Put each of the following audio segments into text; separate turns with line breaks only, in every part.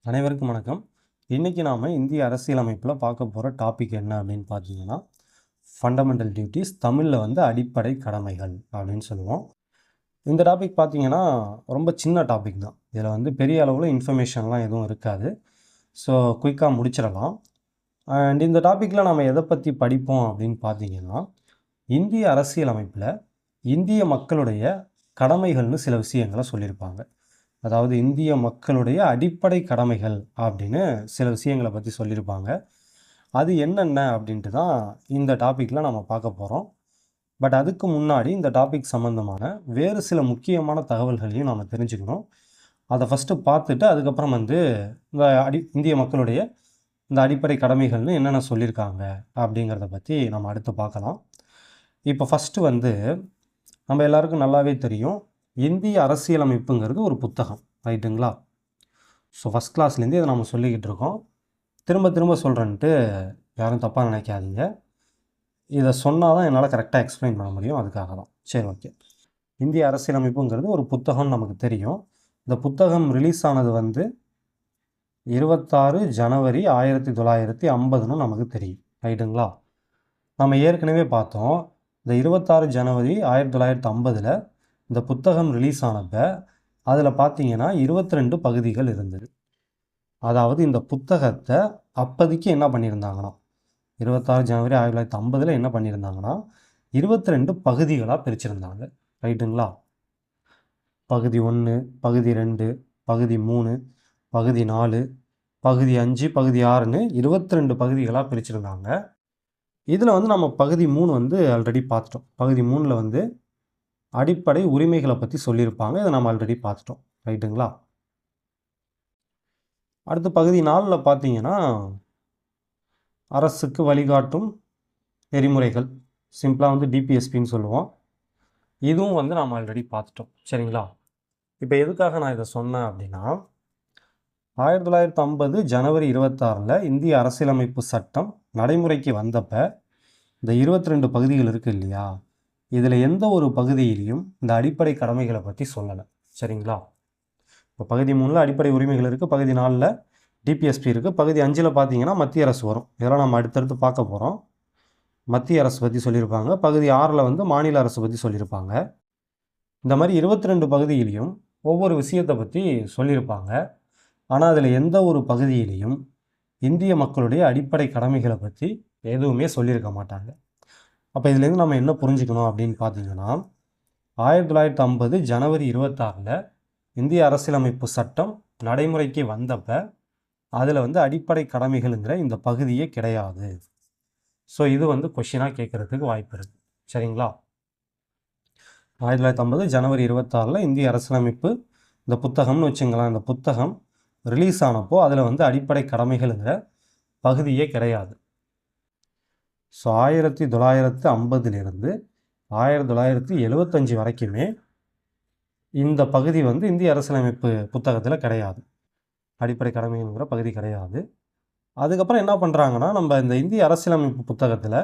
அனைவருக்கும் வணக்கம். இன்றைக்கி நாம் இந்திய அரசியலமைப்பில் பார்க்க போகிற டாபிக் என்ன அப்படின்னு பார்த்தீங்கன்னா, ஃபண்டமெண்டல் டியூட்டிஸ், தமிழில் வந்து அடிப்படை கடமைகள் அப்படின்னு சொல்லுவோம். இந்த டாபிக் பார்த்தீங்கன்னா ரொம்ப சின்ன டாபிக் தான். இதில் வந்து பெரிய அளவில் இன்ஃபர்மேஷன்லாம் எதுவும் இருக்காது. ஸோ குயிக்காக முடிச்சிடலாம். அண்ட் இந்த டாப்பிக்கில் நாம் எதை பற்றி படிப்போம் அப்படின்னு பார்த்தீங்கன்னா, இந்திய அரசியலமைப்பில் இந்திய மக்களுடைய கடமைகள்னு சில விஷயங்களை சொல்லியிருப்பாங்க. அதாவது இந்திய மக்களுடைய அடிப்படை கடமைகள் அப்படின்னு சில விஷயங்களை பற்றி சொல்லியிருப்பாங்க. அது என்னென்ன அப்படின்ட்டு தான் இந்த டாப்பிக்கில் நம்ம பார்க்க போகிறோம். பட் அதுக்கு முன்னாடி இந்த டாபிக் சம்மந்தமான வேறு சில முக்கியமான தகவல்களையும் நம்ம தெரிஞ்சுக்கணும். அதை ஃபஸ்ட்டு பார்த்துட்டு அதுக்கப்புறம் வந்து இந்த இந்திய மக்களுடைய இந்த அடிப்படை கடமைகள்னு என்னென்ன சொல்லியிருக்காங்க அப்படிங்கிறத பற்றி நம்ம அடுத்து பார்க்கலாம். இப்போ ஃபஸ்ட்டு வந்து நம்ம எல்லாருக்கும் நல்லாவே தெரியும், இந்திய அரசியலமைப்புங்கிறது ஒரு புத்தகம், ரைட்டுங்களா? ஸோ ஃபஸ்ட் கிளாஸ்லேருந்து இதை நம்ம சொல்லிக்கிட்டு இருக்கோம். திரும்ப திரும்ப சொல்கிறேன்ட்டு யாரும் தப்பாக நினைக்காதீங்க. இதை சொன்னால் தான் என்னால் கரெக்டாக எக்ஸ்பிளைன் பண்ண முடியும், அதுக்காக தான். சரி, ஓகே. இந்திய அரசியலமைப்புங்கிறது ஒரு புத்தகம்னு நமக்கு தெரியும். இந்த புத்தகம் ரிலீஸ் ஆனது வந்து 26 ஜனவரி 1950ன்னு நமக்கு தெரியும், ரைட்டுங்களா? நம்ம ஏற்கனவே பார்த்தோம், இந்த 26 ஜனவரி 1950 இந்த புத்தகம் ரிலீஸ் ஆனப்போ அதில் பார்த்தீங்கன்னா 22 பகுதிகள் இருந்தது. அதாவது இந்த புத்தகத்தை அப்போதைக்கு என்ன பண்ணியிருந்தாங்கன்னா, 26 ஜனவரி 1950 என்ன பண்ணியிருந்தாங்கன்னா 22 பகுதிகளாக பிரிச்சிருந்தாங்க, ரைட்டுங்களா? பகுதி 1, பகுதி 2, பகுதி 3, பகுதி 4, பகுதி 5, பகுதி 6ன்னு 22 பகுதிகளாக பிரிச்சிருந்தாங்க. இதில் வந்து நம்ம பகுதி 3 வந்து ஆல்ரெடி பார்த்துட்டோம். பகுதி 3ல் வந்து அடிப்படை உரிமைகளை பற்றி சொல்லியிருப்பாங்க. இதை நம்ம ஆல்ரெடி பார்த்துட்டோம், ரைட்டுங்களா? அடுத்து பகுதி 4ல் பார்த்தீங்கன்னா அரசுக்கு வழிகாட்டும் நெறிமுறைகள், சிம்பிளாக வந்து டிபிஎஸ்பின்னு சொல்லுவோம். இதுவும் வந்து நாம் ஆல்ரெடி பார்த்துட்டோம், சரிங்களா? இப்போ எதுக்காக நான் இதை சொன்னேன் அப்படின்னா, 1950 ஜனவரி 26 இந்திய அரசியலமைப்பு சட்டம் நடைமுறைக்கு வந்தப்போ இந்த 22 பகுதிகள் இருக்குது இல்லையா, இதில் எந்த ஒரு பகுதியிலையும் இந்த அடிப்படை கடமைகளை பற்றி சொல்லலை, சரிங்களா? இப்போ பகுதி 3ல் அடிப்படை உரிமைகள் இருக்குது, பகுதி 4ல் டிபிஎஸ்பி இருக்குது, பகுதி 5ல் பார்த்தீங்கன்னா மத்திய அரசு வரும். இதெல்லாம் நம்ம அடுத்தடுத்து பார்க்க போகிறோம். மத்திய அரசு பற்றி சொல்லியிருப்பாங்க. பகுதி 6ல் வந்து மாநில அரசு பற்றி சொல்லியிருப்பாங்க. இந்த மாதிரி 22 பகுதியிலையும் ஒவ்வொரு விஷயத்தை பற்றி சொல்லியிருப்பாங்க. ஆனால் அதில் எந்த ஒரு பகுதியிலையும் இந்திய மக்களுடைய அடிப்படை கடமைகளை பற்றி எதுவுமே சொல்லியிருக்க மாட்டாங்க. அப்போ இதுலேருந்து நம்ம என்ன புரிஞ்சுக்கணும் அப்படின்னு பார்த்தீங்கன்னா, 1950 ஜனவரி 26 இந்திய அரசியலமைப்பு சட்டம் நடைமுறைக்கு வந்தப்போ அதில் வந்து அடிப்படை கடமைகள்ங்கிற இந்த பகுதியே கிடையாது. ஸோ இது வந்து கொஷினாக கேட்குறதுக்கு வாய்ப்பு இருக்குது, சரிங்களா? 1950 ஜனவரி 26 இந்திய அரசியலமைப்பு இந்த புத்தகம்னு வச்சுங்களேன், இந்த புத்தகம் ரிலீஸ் ஆனப்போ அதில் வந்து அடிப்படை கடமைகள்ங்கிற பகுதியே கிடையாது. ஸோ 1950லிருந்து 1975 வரைக்குமே இந்த பகுதி வந்து இந்திய அரசியலமைப்பு புத்தகத்தில் கிடையாது, அடிப்படை கடமைகள்ங்கிற பகுதி கிடையாது. அதுக்கப்புறம் என்ன பண்ணுறாங்கன்னா, நம்ம இந்த இந்திய அரசியலமைப்பு புத்தகத்தில்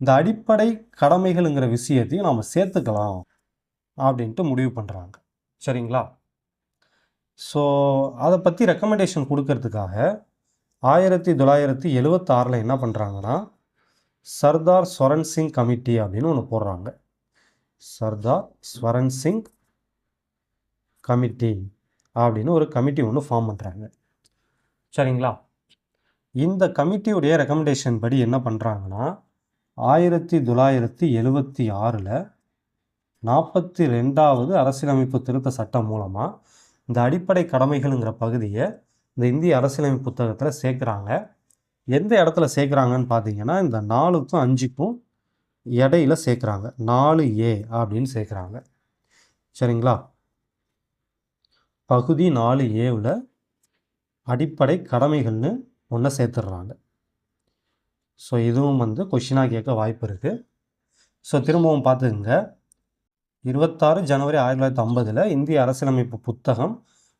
இந்த அடிப்படை கடமைகள்ங்கிற விஷயத்தையும் நாம் சேர்த்துக்கலாம் அப்படின்ட்டு முடிவு பண்ணுறாங்க, சரிங்களா? ஸோ அதை பற்றி ரெக்கமெண்டேஷன் கொடுக்கறதுக்காக 1976 என்ன பண்ணுறாங்கன்னா, சர்தார் ஸ்வரன் சிங் கமிட்டி அப்படின்னு ஒன்று போடுறாங்க. சர்தார் ஸ்வரன் சிங் கமிட்டி அப்படின்னு ஒரு கமிட்டி ஒன்று ஃபார்ம் பண்ணுறாங்க, சரிங்களா? இந்த கமிட்டியுடைய ரெக்கமெண்டேஷன் படி என்ன பண்ணுறாங்கன்னா, 1976 42வது அரசியலமைப்பு திருத்த சட்டம் மூலமாக இந்த அடிப்படை கடமைகள்ங்கிற பகுதியை இந்த இந்திய அரசியலமைப்பு புத்தகத்தில் சேர்க்குறாங்க. எந்த இடத்துல சேர்க்குறாங்கன்னு பார்த்தீங்கன்னா, இந்த 4க்கும் 5க்கும் இடையில சேர்க்குறாங்க. 4A அப்படின்னு சேர்க்குறாங்க, சரிங்களா? பகுதி 4Aவில் அடிப்படை கடமைகள்னு ஒன்று சேர்த்துடுறாங்க. ஸோ இதுவும் வந்து கொஷினாக கேட்க வாய்ப்பு இருக்குது. ஸோ திரும்பவும் பார்த்துக்குங்க, 26 ஜனவரி 1950 இந்திய அரசியலமைப்பு புத்தகம்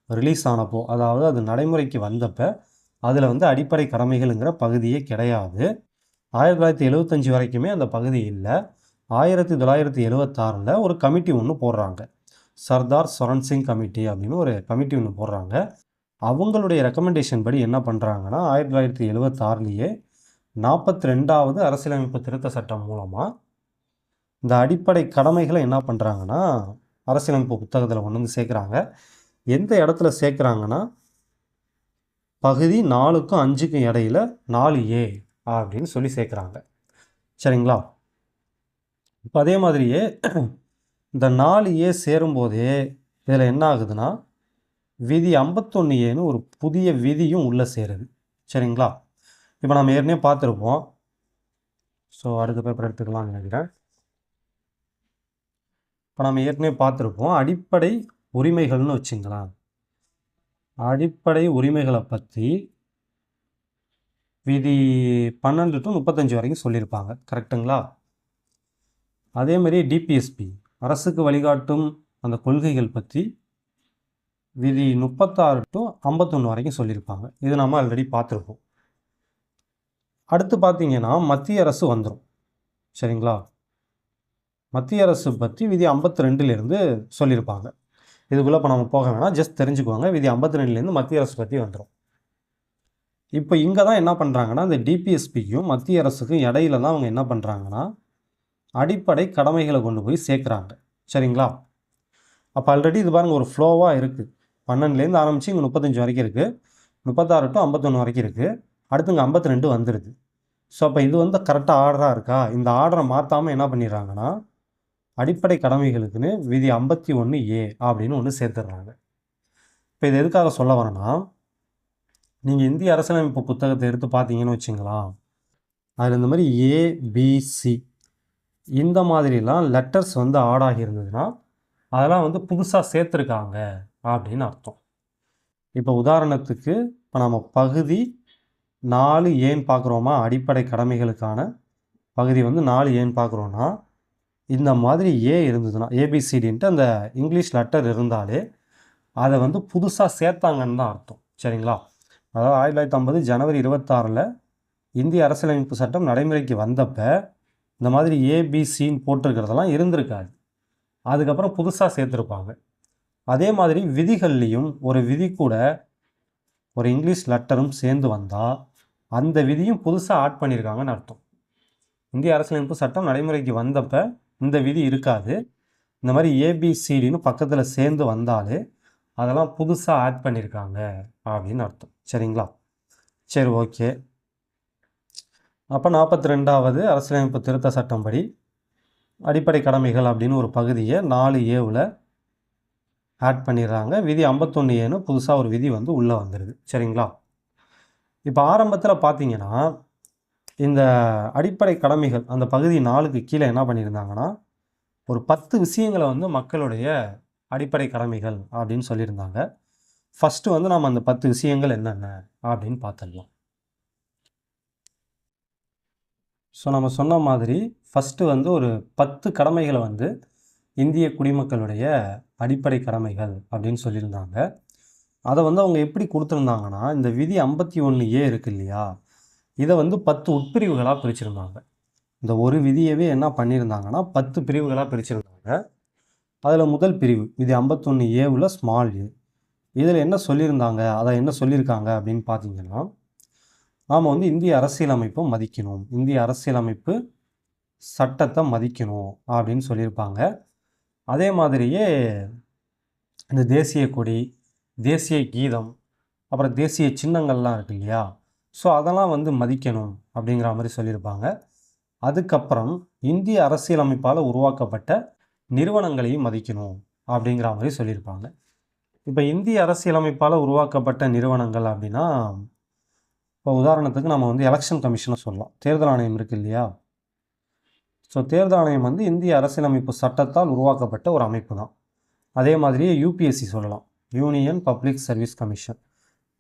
ரிலீஸ் ஆனப்போ, அதாவது அது நடைமுறைக்கு வந்தப்போ அதில் வந்து அடிப்படை கடமைகள்ங்கிற பகுதியே கிடையாது. 1975 வரைக்குமே அந்த பகுதி இல்லை. 1976 ஒரு கமிட்டி ஒன்று போடுறாங்க, சர்தார் ஸ்வரன் சிங் கமிட்டி அப்படின்னு ஒரு கமிட்டி ஒன்று போடுறாங்க. அவங்களுடைய ரெக்கமெண்டேஷன் படி என்ன பண்ணுறாங்கன்னா 1976லேயே 42வது அரசியலமைப்பு திருத்த சட்டம் மூலமாக இந்த அடிப்படை கடமைகளை என்ன பண்ணுறாங்கன்னா அரசியலமைப்பு புத்தகத்தில் கொண்டு வந்து சேர்க்குறாங்க. எந்த இடத்துல சேர்க்குறாங்கன்னா பகுதி 4க்கும் 5க்கும் இடையில 4A அப்படின்னு சொல்லி சேர்க்குறாங்க. சரிங்களா? இப்போ அதே மாதிரியே இந்த 4A சேரும்போதே இதில் என்ன ஆகுதுன்னா விதி 51Aன்னு ஒரு புதிய விதியும் உள்ளே சேருது. சரிங்களா? இப்போ நம்ம ஏற்கனவே பார்த்துருப்போம். ஸோ அடுத்த பேப்பர் எடுத்துக்கலாம்னு நினைக்கிறேன். இப்போ நம்ம ஏற்கனவே பார்த்துருப்போம் அடிப்படை உரிமைகள்னு வச்சுங்களேன். அடிப்படை உரிமைகளை பற்றி விதி 12 to 35 வரைக்கும் சொல்லியிருப்பாங்க. கரெக்டுங்களா? அதேமாதிரி டிபிஎஸ்பி அரசுக்கு வழிகாட்டும் அந்த கொள்கைகள் பற்றி விதி 36 to 51 வரைக்கும் சொல்லியிருப்பாங்க. இது நம்ம ஆல்ரெடி பார்த்துருப்போம். அடுத்து பார்த்தீங்கன்னா மத்திய அரசு வந்துடும். சரிங்களா? மத்திய அரசு பற்றி விதி 52லேருந்து சொல்லியிருப்பாங்க. இதுக்குள்ளே இப்போ நம்ம போக வேணாம், ஜஸ்ட் தெரிஞ்சுக்குவாங்க. விதி 52லேருந்து மத்திய அரசு பற்றி வந்துடும். இப்போ இங்கே தான் என்ன பண்ணுறாங்கன்னா இந்த டிபிஎஸ்பிக்கும் மத்திய அரசுக்கும் இடையில தான் அவங்க என்ன பண்ணுறாங்கன்னா அடிப்படை கடமைகளை கொண்டு போய் சேர்க்குறாங்க. சரிங்களா? அப்போ ஆல்ரெடி இது பாருங்கள் ஒரு ஃப்ளோவாக இருக்குது. 12லேருந்து ஆரம்பித்து இங்கே 35 வரைக்கும் இருக்குது, 36 to 51 வரைக்கும் இருக்குது, அடுத்து இங்கே 52 வந்துடுது. ஸோ அப்போ இது வந்து கரெக்டாக ஆர்டராக இருக்கா? இந்த ஆர்டரை மாற்றாமல் என்ன பண்ணிடுறாங்கன்னா அடிப்படை கடமைகளுக்குன்னு விதி 51A அப்படின்னு ஒன்று சேர்த்துடுறாங்க. இப்போ இது எதுக்காக சொல்ல வரேன்னா நீங்கள் இந்திய அரசியலமைப்பு புத்தகத்தை எடுத்து பார்த்தீங்கன்னு வச்சுங்களா, அதில் இந்த மாதிரி ABC இந்த மாதிரிலாம் லெட்டர்ஸ் வந்து ஆட் ஆகியிருந்ததுன்னா அதெல்லாம் வந்து புதுசாக சேர்த்துருக்காங்க அப்படின்னு அர்த்தம். இப்போ உதாரணத்துக்கு இப்போ நம்ம பகுதி 4Aன்னு பார்க்குறோமா, அடிப்படை கடமைகளுக்கான பகுதி வந்து 4Aன்னு பார்க்குறோன்னா இந்த மாதிரி ஏ இருந்ததுன்னா ஏபிசிடின்ட்டு அந்த இங்கிலீஷ் லெட்டர் இருந்தாலே அதை வந்து புதுசாக சேர்த்தாங்கன்னு தான் அர்த்தம். சரிங்களா? அதாவது 1950 ஜனவரி 26 இந்திய அரசியலமைப்பு சட்டம் நடைமுறைக்கு வந்தப்போ இந்த மாதிரி ஏபிசின்னு போட்டிருக்கிறதெல்லாம் இருந்திருக்காது. அதுக்கப்புறம் புதுசாக சேர்த்துருப்பாங்க. அதே மாதிரி விதிகள்லேயும் ஒரு விதி கூட ஒரு இங்கிலீஷ் லெட்டரும் சேர்ந்து வந்தால் அந்த விதியும் புதுசாக ஆட் பண்ணியிருக்காங்கன்னு அர்த்தம். இந்திய அரசியலமைப்பு சட்டம் நடைமுறைக்கு வந்தப்போ இந்த விதி இருக்காது. இந்த மாதிரி ஏபிசிடின்னு பக்கத்தில் சேர்ந்து வந்தாலே அதெல்லாம் புதுசாக ஆட் பண்ணியிருக்காங்க அப்படின்னு அர்த்தம். சரிங்களா? சரி, ஓகே. அப்போ 42வது அரசியலமைப்பு திருத்த சட்டம் படி அடிப்படை கடமைகள் அப்படின்னு ஒரு பகுதியை 4Aவில் ஆட் பண்ணிடுறாங்க. விதி 51Aன்னு புதுசாக ஒரு விதி வந்து உள்ளே வந்துடுது. சரிங்களா? இப்போ ஆரம்பத்தில் பார்த்தீங்கன்னா இந்த அடிப்படை கடமைகள் அந்த பகுதி 4க்கு கீழே என்ன பண்ணியிருந்தாங்கன்னா ஒரு 10 விஷயங்களை வந்து மக்களுடைய அடிப்படை கடமைகள் அப்படின்னு சொல்லியிருந்தாங்க. ஃபஸ்ட்டு வந்து நம்ம அந்த 10 விஷயங்கள் என்னென்ன அப்படின்னு பார்த்துடலாம். ஸோ நம்ம சொன்ன மாதிரி ஃபஸ்ட்டு வந்து ஒரு 10 கடமைகளை வந்து இந்திய குடிமக்களுடைய அடிப்படை கடமைகள் அப்படின்னு சொல்லியிருந்தாங்க. அதை வந்து அவங்க எப்படி கொடுத்துருந்தாங்கன்னா இந்த விதி 51A இருக்கு இல்லையா, இதை வந்து 10 உட்பிரிவுகளாக பிரிச்சிருந்தாங்க. இந்த ஒரு விதியவே என்ன பண்ணியிருந்தாங்கன்னா 10 பிரிவுகளாக பிரிச்சிருந்தாங்க. அதில் முதல் பிரிவு விதி 51Aவில் ஸ்மால் ஏ. இதில் என்ன சொல்லியிருந்தாங்க, அதை என்ன சொல்லியிருக்காங்க அப்படின்னு பார்த்தீங்கன்னா நாம் வந்து இந்திய அரசியலமைப்பை மதிக்கணும், இந்திய அரசியலமைப்பு சட்டத்தை மதிக்கணும் அப்படின்னு சொல்லியிருப்பாங்க. அதே மாதிரியே இந்த தேசிய கொடி, தேசிய கீதம், அப்புறம் தேசிய சின்னங்கள்லாம் இருக்கு இல்லையா, ஸோ அதெல்லாம் வந்து மதிக்கணும் அப்படிங்கிற மாதிரி சொல்லியிருப்பாங்க. அதுக்கப்புறம் இந்திய அரசியலமைப்பால் உருவாக்கப்பட்ட நிறுவனங்களையும் மதிக்கணும் அப்படிங்கிற மாதிரி சொல்லியிருப்பாங்க. இப்போ இந்திய அரசியலமைப்பால் உருவாக்கப்பட்ட நிறுவனங்கள் அப்படின்னா இப்போ உதாரணத்துக்கு நம்ம வந்து எலெக்ஷன் கமிஷனை சொல்லலாம். தேர்தல் ஆணையம் இருக்குது இல்லையா, ஸோ தேர்தல் ஆணையம் வந்து இந்திய அரசியலமைப்பு சட்டத்தால் உருவாக்கப்பட்ட ஒரு அமைப்பு தான். அதே மாதிரியே யூபிஎஸ்சி சொல்லலாம், union public service commission,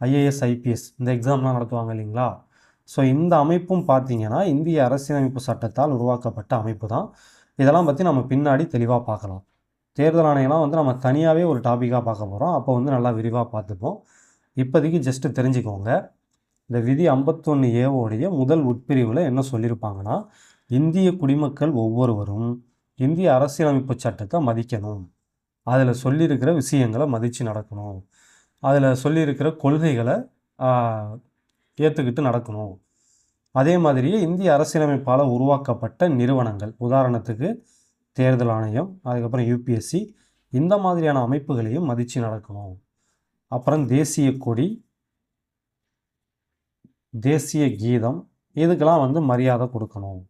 IAS IPS இந்த எக்ஸாம்லாம் நடத்துவாங்க இல்லைங்களா. ஸோ இந்த அமைப்பும் பார்த்திங்கன்னா இந்திய அரசியலமைப்பு சட்டத்தால் உருவாக்கப்பட்ட அமைப்பு தான். இதெல்லாம் பற்றி நம்ம பின்னாடி தெளிவாக பார்க்கலாம். தேர்தல் ஆணையம்லாம் வந்து நம்ம தனியாகவே ஒரு டாப்பிக்காக பார்க்க போகிறோம், அப்போ வந்து நல்லா விரிவாக பார்த்துப்போம். இப்போதைக்கு ஜஸ்ட்டு தெரிஞ்சுக்கோங்க, இந்த விதி 51Aவோடைய முதல் உட்பிரிவில் என்ன சொல்லியிருப்பாங்கன்னா இந்திய குடிமக்கள் ஒவ்வொருவரும் இந்திய அரசியலமைப்பு சட்டத்தை மதிக்கணும், அதில் சொல்லியிருக்கிற விஷயங்களை மதித்து நடக்கணும், அதில் சொல்லியிருக்கிற கொள்கைகளை ஏற்றுக்கிட்டு நடக்கணும். அதே மாதிரியே இந்திய அரசியலமைப்பால் உருவாக்கப்பட்ட நிறுவனங்கள், உதாரணத்துக்கு தேர்தல் ஆணையம், அதுக்கப்புறம் யூபிஎஸ்சி, இந்த மாதிரியான அமைப்புகளையும் மதித்து நடக்கணும். அப்புறம் தேசிய கொடி, தேசிய கீதம், இதுக்கெல்லாம் வந்து மரியாதை கொடுக்கணும்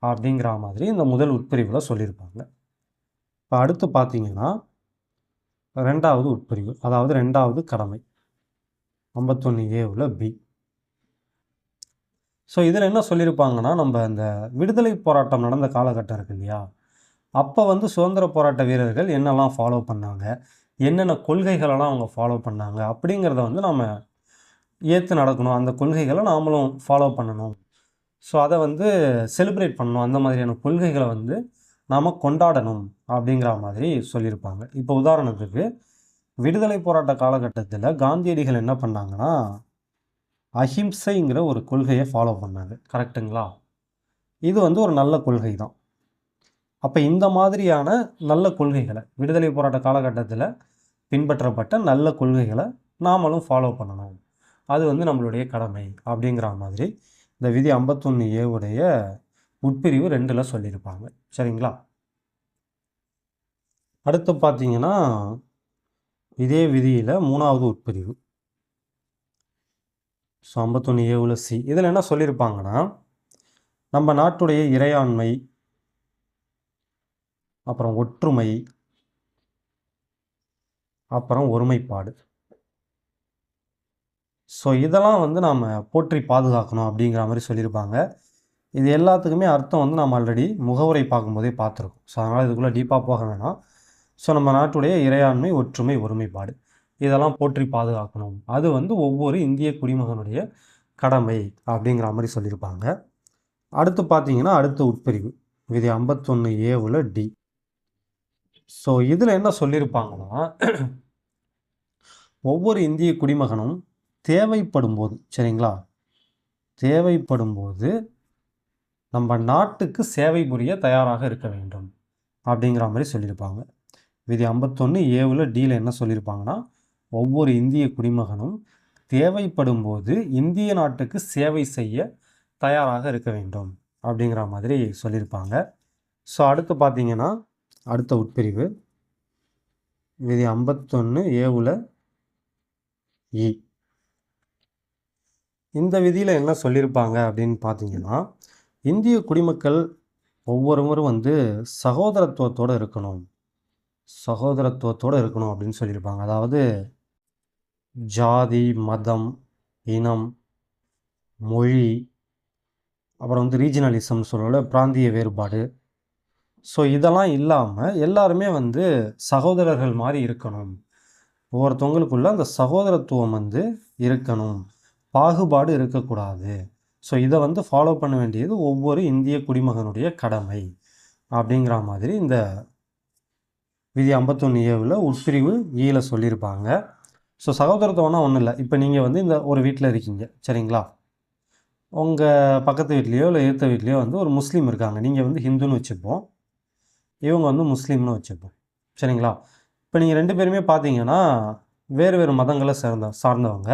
அப்படிங்கிற மாதிரி இந்த முதல் உட்பிரிவில் சொல்லியிருப்பாங்க. இப்போ அடுத்து பார்த்தீங்கன்னா 2வது உட்பிரிவு, அதாவது 2வது கடமை 51A பி. ஸோ இதில் என்ன சொல்லியிருப்பாங்கன்னா, நம்ம இந்த விடுதலை போராட்டம் நடந்த காலகட்டம் இருக்கு இல்லையா, அப்போ வந்து சுதந்திர போராட்ட வீரர்கள் என்னெல்லாம் ஃபாலோ பண்ணாங்க, என்னென்ன கொள்கைகளெல்லாம் அவங்க ஃபாலோ பண்ணாங்க அப்படிங்கிறத வந்து நம்ம ஏற்று நடக்கணும். அந்த கொள்கைகளை நாமளும் ஃபாலோ பண்ணணும். ஸோ அதை வந்து செலிப்ரேட் பண்ணணும். அந்த மாதிரியான கொள்கைகளை வந்து நாம் கொண்டாடணும் அப்படிங்கிற மாதிரி சொல்லியிருப்பாங்க. இப்போ உதாரணத்துக்கு விடுதலை போராட்ட காலகட்டத்தில் காந்தியடிகள் என்ன பண்ணாங்கன்னா, அஹிம்சைங்கிற ஒரு கொள்கையை ஃபாலோ பண்ணாங்க. கரெக்டுங்களா? இது வந்து ஒரு நல்ல கொள்கை தான். அப்போ இந்த மாதிரியான நல்ல கொள்கைகளை, விடுதலை போராட்ட காலகட்டத்தில் பின்பற்றப்பட்ட நல்ல கொள்கைகளை நாமளும் ஃபாலோ பண்ணணும். அது வந்து நம்மளுடைய கடமை அப்படிங்கிற மாதிரி இந்த விதி 51A உட்பிரிவு 2ல் சொல்லியிருப்பாங்க. சரிங்களா? அடுத்து பார்த்தீங்கன்னா இதே விதியில் 3வது உட்பிரிவு, ஸோ 51A சி. இதில் என்ன சொல்லியிருப்பாங்கன்னா, நம்ம நாட்டுடைய இறையாண்மை, அப்புறம் ஒற்றுமை, அப்புறம் ஒருமைப்பாடு, ஸோ இதெல்லாம் வந்து நாம் போற்றி பாதுகாக்கணும் அப்படிங்கிற மாதிரி சொல்லியிருப்பாங்க. இது எல்லாத்துக்குமே அர்த்தம் வந்து நம்ம ஆல்ரெடி முகவுரை பார்க்கும்போதே பார்த்துருக்கோம். ஸோ அதனால் இதுக்குள்ளே டீப்பாக போக வேணாம். ஸோ நம்ம நாட்டுடைய இறையாண்மை, ஒற்றுமை, ஒருமைப்பாடு, இதெல்லாம் போற்றி பாதுகாக்கணும். அது வந்து ஒவ்வொரு இந்திய குடிமகனுடைய கடமை அப்படிங்கிற மாதிரி சொல்லியிருப்பாங்க. அடுத்து பார்த்தீங்கன்னா அடுத்த உட்பிரிவு விதி 51A டி. ஸோ இதில் என்ன சொல்லியிருப்பாங்கன்னா, ஒவ்வொரு இந்திய குடிமகனும் தேவைப்படும் போது, சரிங்களா, தேவைப்படும் போது நம்ம நாட்டுக்கு சேவை புரிய தயாராக இருக்க வேண்டும் அப்படிங்கிற மாதிரி சொல்லியிருப்பாங்க. விதி 51A டியில் என்ன சொல்லியிருப்பாங்கன்னா, ஒவ்வொரு இந்திய குடிமகனும் தேவைப்படும் போது இந்திய நாட்டுக்கு சேவை செய்ய தயாராக இருக்க வேண்டும் அப்படிங்கிற மாதிரி சொல்லியிருப்பாங்க. ஸோ அடுத்து பார்த்தீங்கன்னா அடுத்த உட்பிரிவு விதி 51A இ. இந்த விதியில் என்ன சொல்லியிருப்பாங்க அப்படின்னு பார்த்தீங்கன்னா, இந்திய குடிமக்கள் ஒவ்வொருவரும் வந்து சகோதரத்துவத்தோடு இருக்கணும், சகோதரத்துவத்தோடு இருக்கணும் அப்படின்னு சொல்லியிருப்பாங்க. அதாவது ஜாதி, மதம், இனம், மொழி, அப்புறம் வந்து ரீஜனலிசம் சொல்லல, பிராந்திய வேறுபாடு, ஸோ இதெல்லாம் இல்லாமல் எல்லாருமே வந்து சகோதரர்கள் மாதிரி இருக்கணும். ஒவ்வொருத்தவங்களுக்குள்ள அந்த சகோதரத்துவம் வந்து இருக்கணும், பாகுபாடு இருக்கக்கூடாது. ஸோ இதை வந்து ஃபாலோ பண்ண வேண்டியது ஒவ்வொரு இந்திய குடிமகனுடைய கடமை அப்படிங்கிற மாதிரி இந்த விதி 51A உட்பிரிவு ஈல சொல்லியிருப்பாங்க. ஸோ சகோதரத்துவம்னா ஒன்றும் இல்லை. இப்போ நீங்கள் வந்து இந்த ஒரு வீட்டில் இருக்கீங்க, சரிங்களா, உங்கள் பக்கத்து வீட்லேயோ இல்லை எதிர்த்த வீட்லேயோ வந்து ஒரு முஸ்லீம் இருக்காங்க. நீங்கள் வந்து ஹிந்துன்னு வச்சுப்போம், இவங்க வந்து முஸ்லீம்னு வச்சுப்போம், சரிங்களா. இப்போ நீங்கள் 2 பேருமே பார்த்தீங்கன்னா வேறு வேறு மதங்களை சார்ந்தவங்க.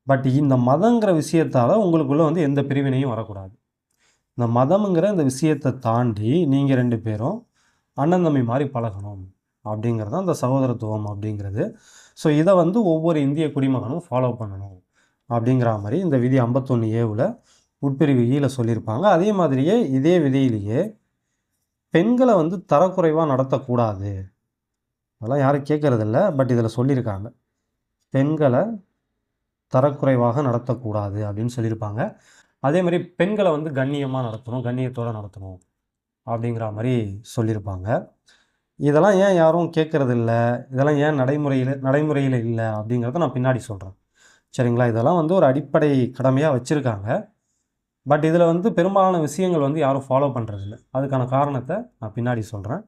பட் இந்த மதங்கிற விஷயத்தால் உங்களுக்குள்ளே வந்து எந்த பிரிவினையும் வரக்கூடாது. இந்த மதம்ங்கிற இந்த விஷயத்தை தாண்டி நீங்கள் 2 பேரும் அண்ணன் தம்பி மாதிரி பழகணும் அப்படிங்கிறது தான் இந்த சகோதரத்துவம் அப்படிங்கிறது. ஸோ இதை வந்து ஒவ்வொரு இந்திய குடிமகனும் ஃபாலோ பண்ணணும் அப்படிங்கிற மாதிரி இந்த விதி 51A உட்பிரிவு ஈல சொல்லியிருப்பாங்க. அதே மாதிரியே இதே விதியிலேயே பெண்களை வந்து தரக்குறைவாக நடத்தக்கூடாது, அதெல்லாம் யாரும் கேட்குறதில்ல, பட் இதில் சொல்லியிருக்காங்க, பெண்களை தரக்குறைவாக நடத்தக்கூடாது அப்படின்னு சொல்லியிருப்பாங்க. அதே மாதிரி பெண்களை வந்து கண்ணியமாக நடத்தணும், கண்ணியத்தோடு நடத்தணும் அப்படிங்கிற மாதிரி சொல்லியிருப்பாங்க. இதெல்லாம் ஏன் யாரும் கேட்குறதில்ல, இதெல்லாம் ஏன் நடைமுறையில் இல்லை அப்படிங்கிறத நான் பின்னாடி சொல்கிறேன், சரிங்களா. இதெல்லாம் வந்து ஒரு அடிப்படை கடமையாக வச்சுருக்காங்க. பட் இதில் வந்து பெரும்பாலான விஷயங்கள் வந்து யாரும் ஃபாலோ பண்ணுறதில்ல. அதுக்கான காரணத்தை நான் பின்னாடி சொல்கிறேன்.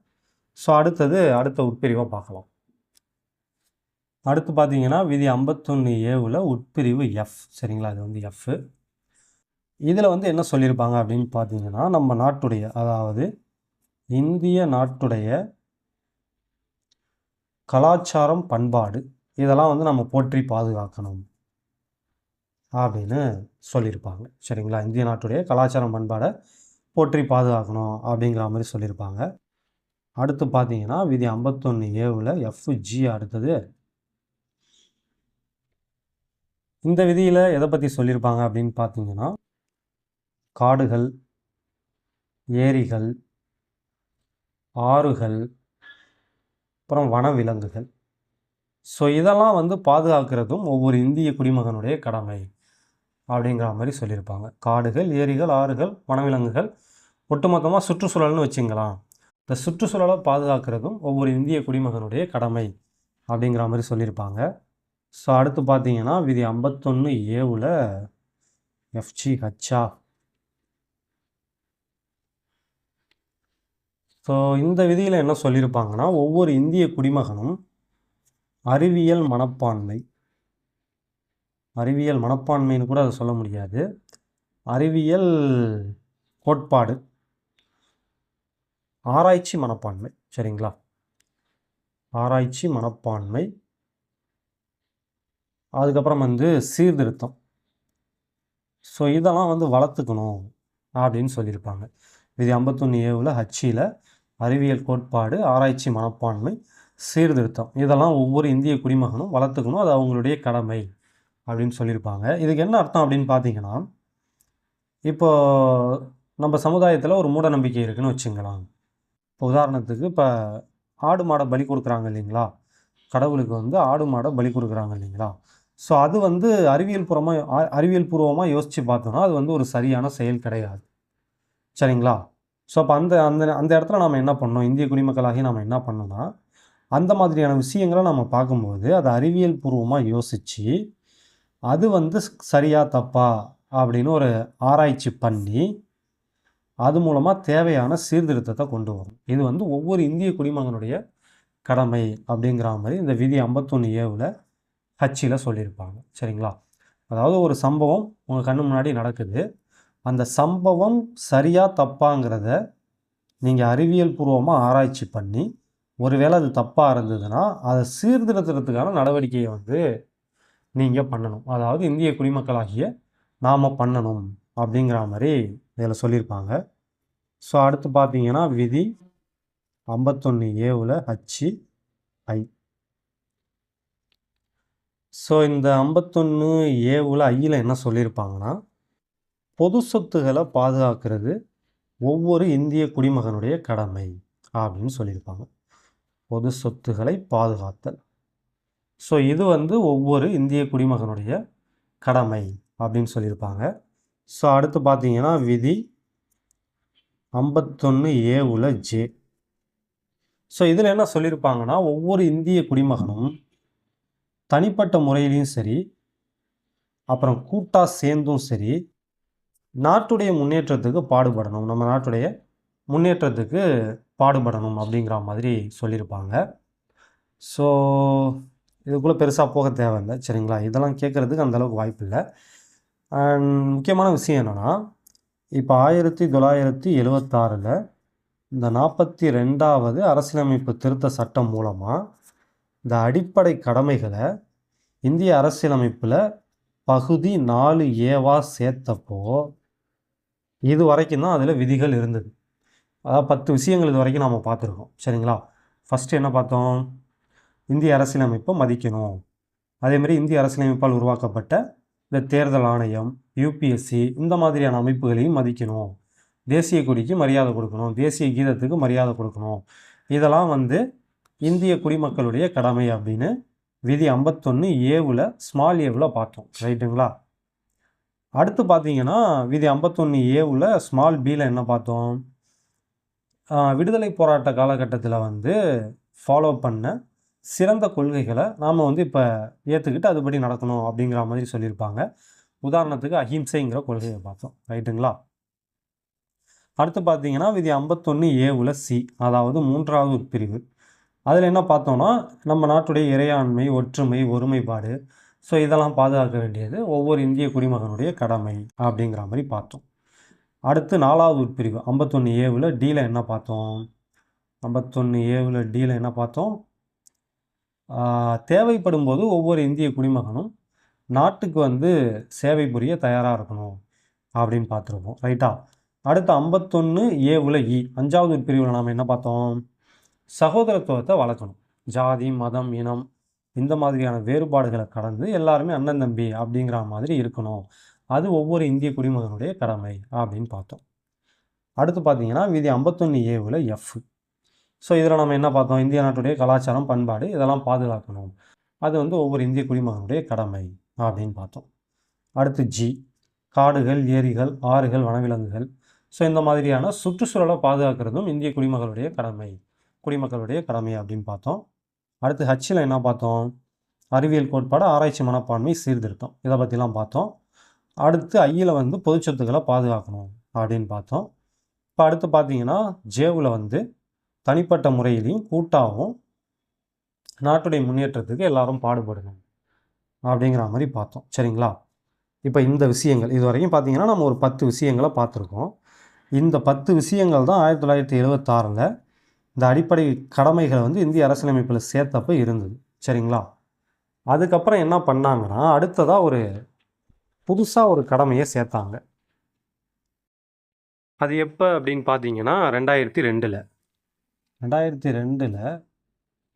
ஸோ அடுத்த உட்பிரிவை பார்க்கலாம். அடுத்து பார்த்தீங்கன்னா விதி 51A உட்பிரிவு எஃப், சரிங்களா. இது வந்து எஃப். இதில் வந்து என்ன சொல்லியிருப்பாங்க அப்படின்னு பார்த்தீங்கன்னா, நம்ம நாட்டுடைய, அதாவது இந்திய நாட்டுடைய கலாச்சாரம், பண்பாடு, இதெல்லாம் வந்து நம்ம போற்றி பாதுகாக்கணும் அப்படின்னு சொல்லியிருப்பாங்க. சரிங்களா? இந்திய நாட்டுடைய கலாச்சாரம் பண்பாடை போற்றி பாதுகாக்கணும் அப்படிங்கிற மாதிரி சொல்லியிருப்பாங்க. அடுத்து பார்த்தீங்கன்னா விதி 51A FG அடுத்தது இந்த விதியில் எதை பற்றி சொல்லியிருப்பாங்க அப்படின்னு பார்த்தீங்கன்னா காடுகள், ஏரிகள், ஆறுகள், அப்புறம் வனவிலங்குகள். ஸோ இதெல்லாம் வந்து பாதுகாக்கிறதும் ஒவ்வொரு இந்திய குடிமகனுடைய கடமை அப்படிங்கிற மாதிரி சொல்லியிருப்பாங்க. காடுகள், ஏரிகள், ஆறுகள், வனவிலங்குகள், ஒட்டுமொத்தமாக சுற்றுச்சூழல்னு வச்சுங்களாம். இந்த சுற்றுச்சூழலை பாதுகாக்கிறதும் ஒவ்வொரு இந்திய குடிமகனுடைய கடமை அப்படிங்கிற மாதிரி சொல்லியிருப்பாங்க. ஸோ அடுத்து பார்த்தீங்கன்னா விதி 51A FGHA. ஸோ இந்த விதியில் என்ன சொல்லியிருப்பாங்கன்னா ஒவ்வொரு இந்திய குடிமகனும் அறிவியல் மனப்பான்மைன்னு கூட அதை சொல்ல முடியாது, அறிவியல் கோட்பாடு, ஆராய்ச்சி மனப்பான்மை. சரிங்களா? ஆராய்ச்சி மனப்பான்மை, அதுக்கப்புறம் வந்து சீர்திருத்தம். ஸோ இதெல்லாம் வந்து வளர்த்துக்கணும் அப்படின்னு சொல்லியிருப்பாங்க. விதி 51A HIல அறிவியல் கோட்பாடு, ஆராய்ச்சி மனப்பான்மை, சீர்திருத்தம் இதெல்லாம் ஒவ்வொரு இந்திய குடிமகனும் வளர்த்துக்கணும், அது அவங்களுடைய கடமை அப்படின்னு சொல்லியிருப்பாங்க. இதுக்கு என்ன அர்த்தம் அப்படின்னு பார்த்தீங்கன்னா, இப்போ நம்ம சமுதாயத்தில் ஒரு மூட நம்பிக்கை இருக்குதுன்னு வச்சுக்கலாம். இப்போ உதாரணத்துக்கு இப்போ ஆடு மாடை பலி கொடுக்குறாங்க இல்லைங்களா, கடவுளுக்கு வந்து ஆடு மாடை பலி கொடுக்குறாங்க இல்லைங்களா. ஸோ அது வந்து அறிவியல் பூர்வமாக யோசித்து பார்த்தோன்னா அது வந்து ஒரு சரியான செயல் கிடையாது. சரிங்களா? ஸோ அப்போ அந்த அந்த அந்த இடத்துல நாம் என்ன பண்ணோம், இந்திய குடிமக்களாகி நாம் என்ன பண்ணோம்னா, அந்த மாதிரியான விஷயங்களை நம்ம பார்க்கும்போது அதை அறிவியல் பூர்வமாக யோசித்து அது வந்து சரியா தப்பா அப்படின்னு ஒரு ஆராய்ச்சி பண்ணி அது மூலமாக தேவையான சீர்திருத்தத்தை கொண்டு வரும். இது வந்து ஒவ்வொரு இந்திய குடிமகனுடைய கடமை அப்படிங்கிற மாதிரி இந்த விதி 51A HIல சொல்லியிருப்பாங்க. சரிங்களா? அதாவது ஒரு சம்பவம் உங்கள் கண்ணு முன்னாடி நடக்குது, அந்த சம்பவம் சரியா தப்பாங்கிறத நீங்கள் அறிவியல் பூர்வமாக ஆராய்ச்சி பண்ணி ஒருவேளை அது தப்பாக இருந்ததுன்னா அதை சீர்திருத்தத்துக்கான நடவடிக்கையை வந்து நீங்கள் பண்ணணும். அதாவது இந்திய குடிமக்களாகிய நாம் பண்ணணும் அப்படிங்கிற மாதிரி இதில் சொல்லியிருப்பாங்க. ஸோ அடுத்து பார்த்தீங்கன்னா விதி 51A HI. ஸோ இந்த 51A ஐயில் என்ன சொல்லியிருப்பாங்கன்னா பொது சொத்துக்களை பாதுகாக்கிறது ஒவ்வொரு இந்திய குடிமகனுடைய கடமை அப்படின்னு சொல்லியிருப்பாங்க. பொது சொத்துக்களை பாதுகாத்தல். ஸோ இது வந்து ஒவ்வொரு இந்திய குடிமகனுடைய கடமை அப்படின்னு சொல்லியிருப்பாங்க. ஸோ அடுத்து பார்த்தீங்கன்னா விதி 51A J. ஸோ இதில் என்ன சொல்லியிருப்பாங்கன்னா ஒவ்வொரு இந்திய குடிமகனும் தனிப்பட்ட முறையிலையும் சரி, அப்புறம் கூட்டாக சேர்ந்தும் சரி, நாட்டுடைய முன்னேற்றத்துக்கு பாடுபடணும், நம்ம நாட்டுடைய முன்னேற்றத்துக்கு பாடுபடணும் அப்படிங்கிற மாதிரி சொல்லியிருப்பாங்க. ஸோ இதுக்குள்ளே பெருசாக போக தேவையில்லை. சரிங்களா? இதெல்லாம் கேட்குறதுக்கு அந்தளவுக்கு வாய்ப்பு இல்லை. அண்ட் முக்கியமான விஷயம் என்னென்னா, இப்போ 1976 இந்த 42வது அரசியலமைப்பு திருத்த சட்டம் மூலமாக இந்த அடிப்படை கடமைகளை இந்திய அரசியலமைப்பில் பகுதி 4A சேர்த்தப்போ இது வரைக்கும் தான் அதில் விதிகள் இருந்தது. அதாவது 10 விஷயங்கள் இது வரைக்கும் நாம் பார்த்துருக்கோம். சரிங்களா? ஃபஸ்ட்டு என்ன பார்த்தோம், இந்திய அரசியலமைப்பை மதிக்கணும். அதேமாதிரி இந்திய அரசியலமைப்பால் உருவாக்கப்பட்ட இந்த தேர்தல் ஆணையம், UPSC இந்த மாதிரியான அமைப்புகளையும் மதிக்கணும். தேசிய கொடிக்கு மரியாதை கொடுக்கணும், தேசிய கீதத்துக்கு மரியாதை கொடுக்கணும். இதெல்லாம் வந்து இந்திய குடிமக்களுடைய கடமை அப்படின்னு விதி 51A ஸ்மால் ஏவில் பார்த்தோம். ரைட்டுங்களா? அடுத்து பார்த்தீங்கன்னா விதி 51A ஸ்மால் பியில் என்ன பார்த்தோம், விடுதலை போராட்ட காலகட்டத்தில் வந்து ஃபாலோ பண்ண சிறந்த கொள்கைகளை நாம் வந்து இப்போ ஏற்றுக்கிட்டு அதுபடி நடக்கணும் அப்படிங்கிற மாதிரி சொல்லியிருப்பாங்க. உதாரணத்துக்கு அஹிம்சைங்கிற கொள்கையை பார்த்தோம். ரைட்டுங்களா? அடுத்து பார்த்தீங்கன்னா விதி 51A C, அதாவது 3வது உட்பிரிவு. அதில் என்ன பார்த்தோன்னா நம்ம நாட்டுடைய இறையாண்மை, ஒற்றுமை, ஒருமைப்பாடு, ஸோ இதெல்லாம் பாதுகாக்க வேண்டியது ஒவ்வொரு இந்திய குடிமகனுடைய கடமை அப்படிங்கிற மாதிரி பார்த்தோம். அடுத்து 4வது உட்பிரிவு 51A Dயில் என்ன பார்த்தோம், 51A Dயில் என்ன பார்த்தோம், தேவைப்படும் போது ஒவ்வொரு இந்திய குடிமகனும் நாட்டுக்கு வந்து சேவை புரிய தயாராக இருக்கணும் அப்படின்னு பார்த்துருக்கோம். ரைட்டா? அடுத்து 51 ஏ உல இ 5வது பிரிவில் நாம் என்ன பார்த்தோம்? சகோதரத்துவத்தை வளர்க்கணும். ஜாதி, மதம், இனம் இந்த மாதிரியான வேறுபாடுகளை கடந்து எல்லாருமே அண்ணன் தம்பி அப்படிங்கிற மாதிரி இருக்கணும். அது ஒவ்வொரு இந்திய குடிமகனுடைய கடமை அப்படின்னு பார்த்தோம். அடுத்து பார்த்தீங்கன்னா விதி 51 ஏ உல எஃப். ஸோ இதில் நம்ம என்ன பார்த்தோம்? இந்திய நாட்டுடைய கலாச்சாரம், பண்பாடு இதெல்லாம் பாதுகாக்கணும். அது வந்து ஒவ்வொரு இந்திய குடிமகனுடைய கடமை அப்படின்னு பார்த்தோம். அடுத்து ஜி, காடுகள், ஏரிகள், ஆறுகள், வனவிலங்குகள். ஸோ இந்த மாதிரியான சுற்றுச்சூழலை பாதுகாக்கிறதும் இந்திய குடிமகளுடைய கடமை அப்படின்னு பார்த்தோம். அடுத்து ஹச்சில் என்ன பார்த்தோம்? அறிவியல் கோட்பாடு, ஆராய்ச்சி மனப்பான்மை, சீர்திருத்தம் இதை பற்றிலாம் பார்த்தோம். அடுத்து ஐயில் வந்து பொது சொத்துக்களை பாதுகாக்கணும் அப்படின்னு பார்த்தோம். இப்போ அடுத்து பார்த்தீங்கன்னா ஜேவில் வந்து தனிப்பட்ட முறையிலையும் கூட்டாகவும் நாட்டுடைய முன்னேற்றத்துக்கு எல்லாரும் பாடுபடணும் அப்படிங்கிற மாதிரி பார்த்தோம். சரிங்களா? இப்போ இந்த விஷயங்கள் இது வரைக்கும் பார்த்தீங்கன்னா நம்ம ஒரு 10 விஷயங்களை பார்த்துருக்கோம். இந்த 10 விஷயங்கள் தான் 1976 இந்த அடிப்படை கடமைகளை வந்து இந்திய அரசியலமைப்பில் சேர்த்தப்ப இருந்தது. சரிங்களா? அதுக்கப்புறம் என்ன பண்ணாங்கன்னா அடுத்ததாக புதுசாக ஒரு கடமையை சேர்த்தாங்க. அது எப்போ அப்படின்னு பார்த்தீங்கன்னா 2002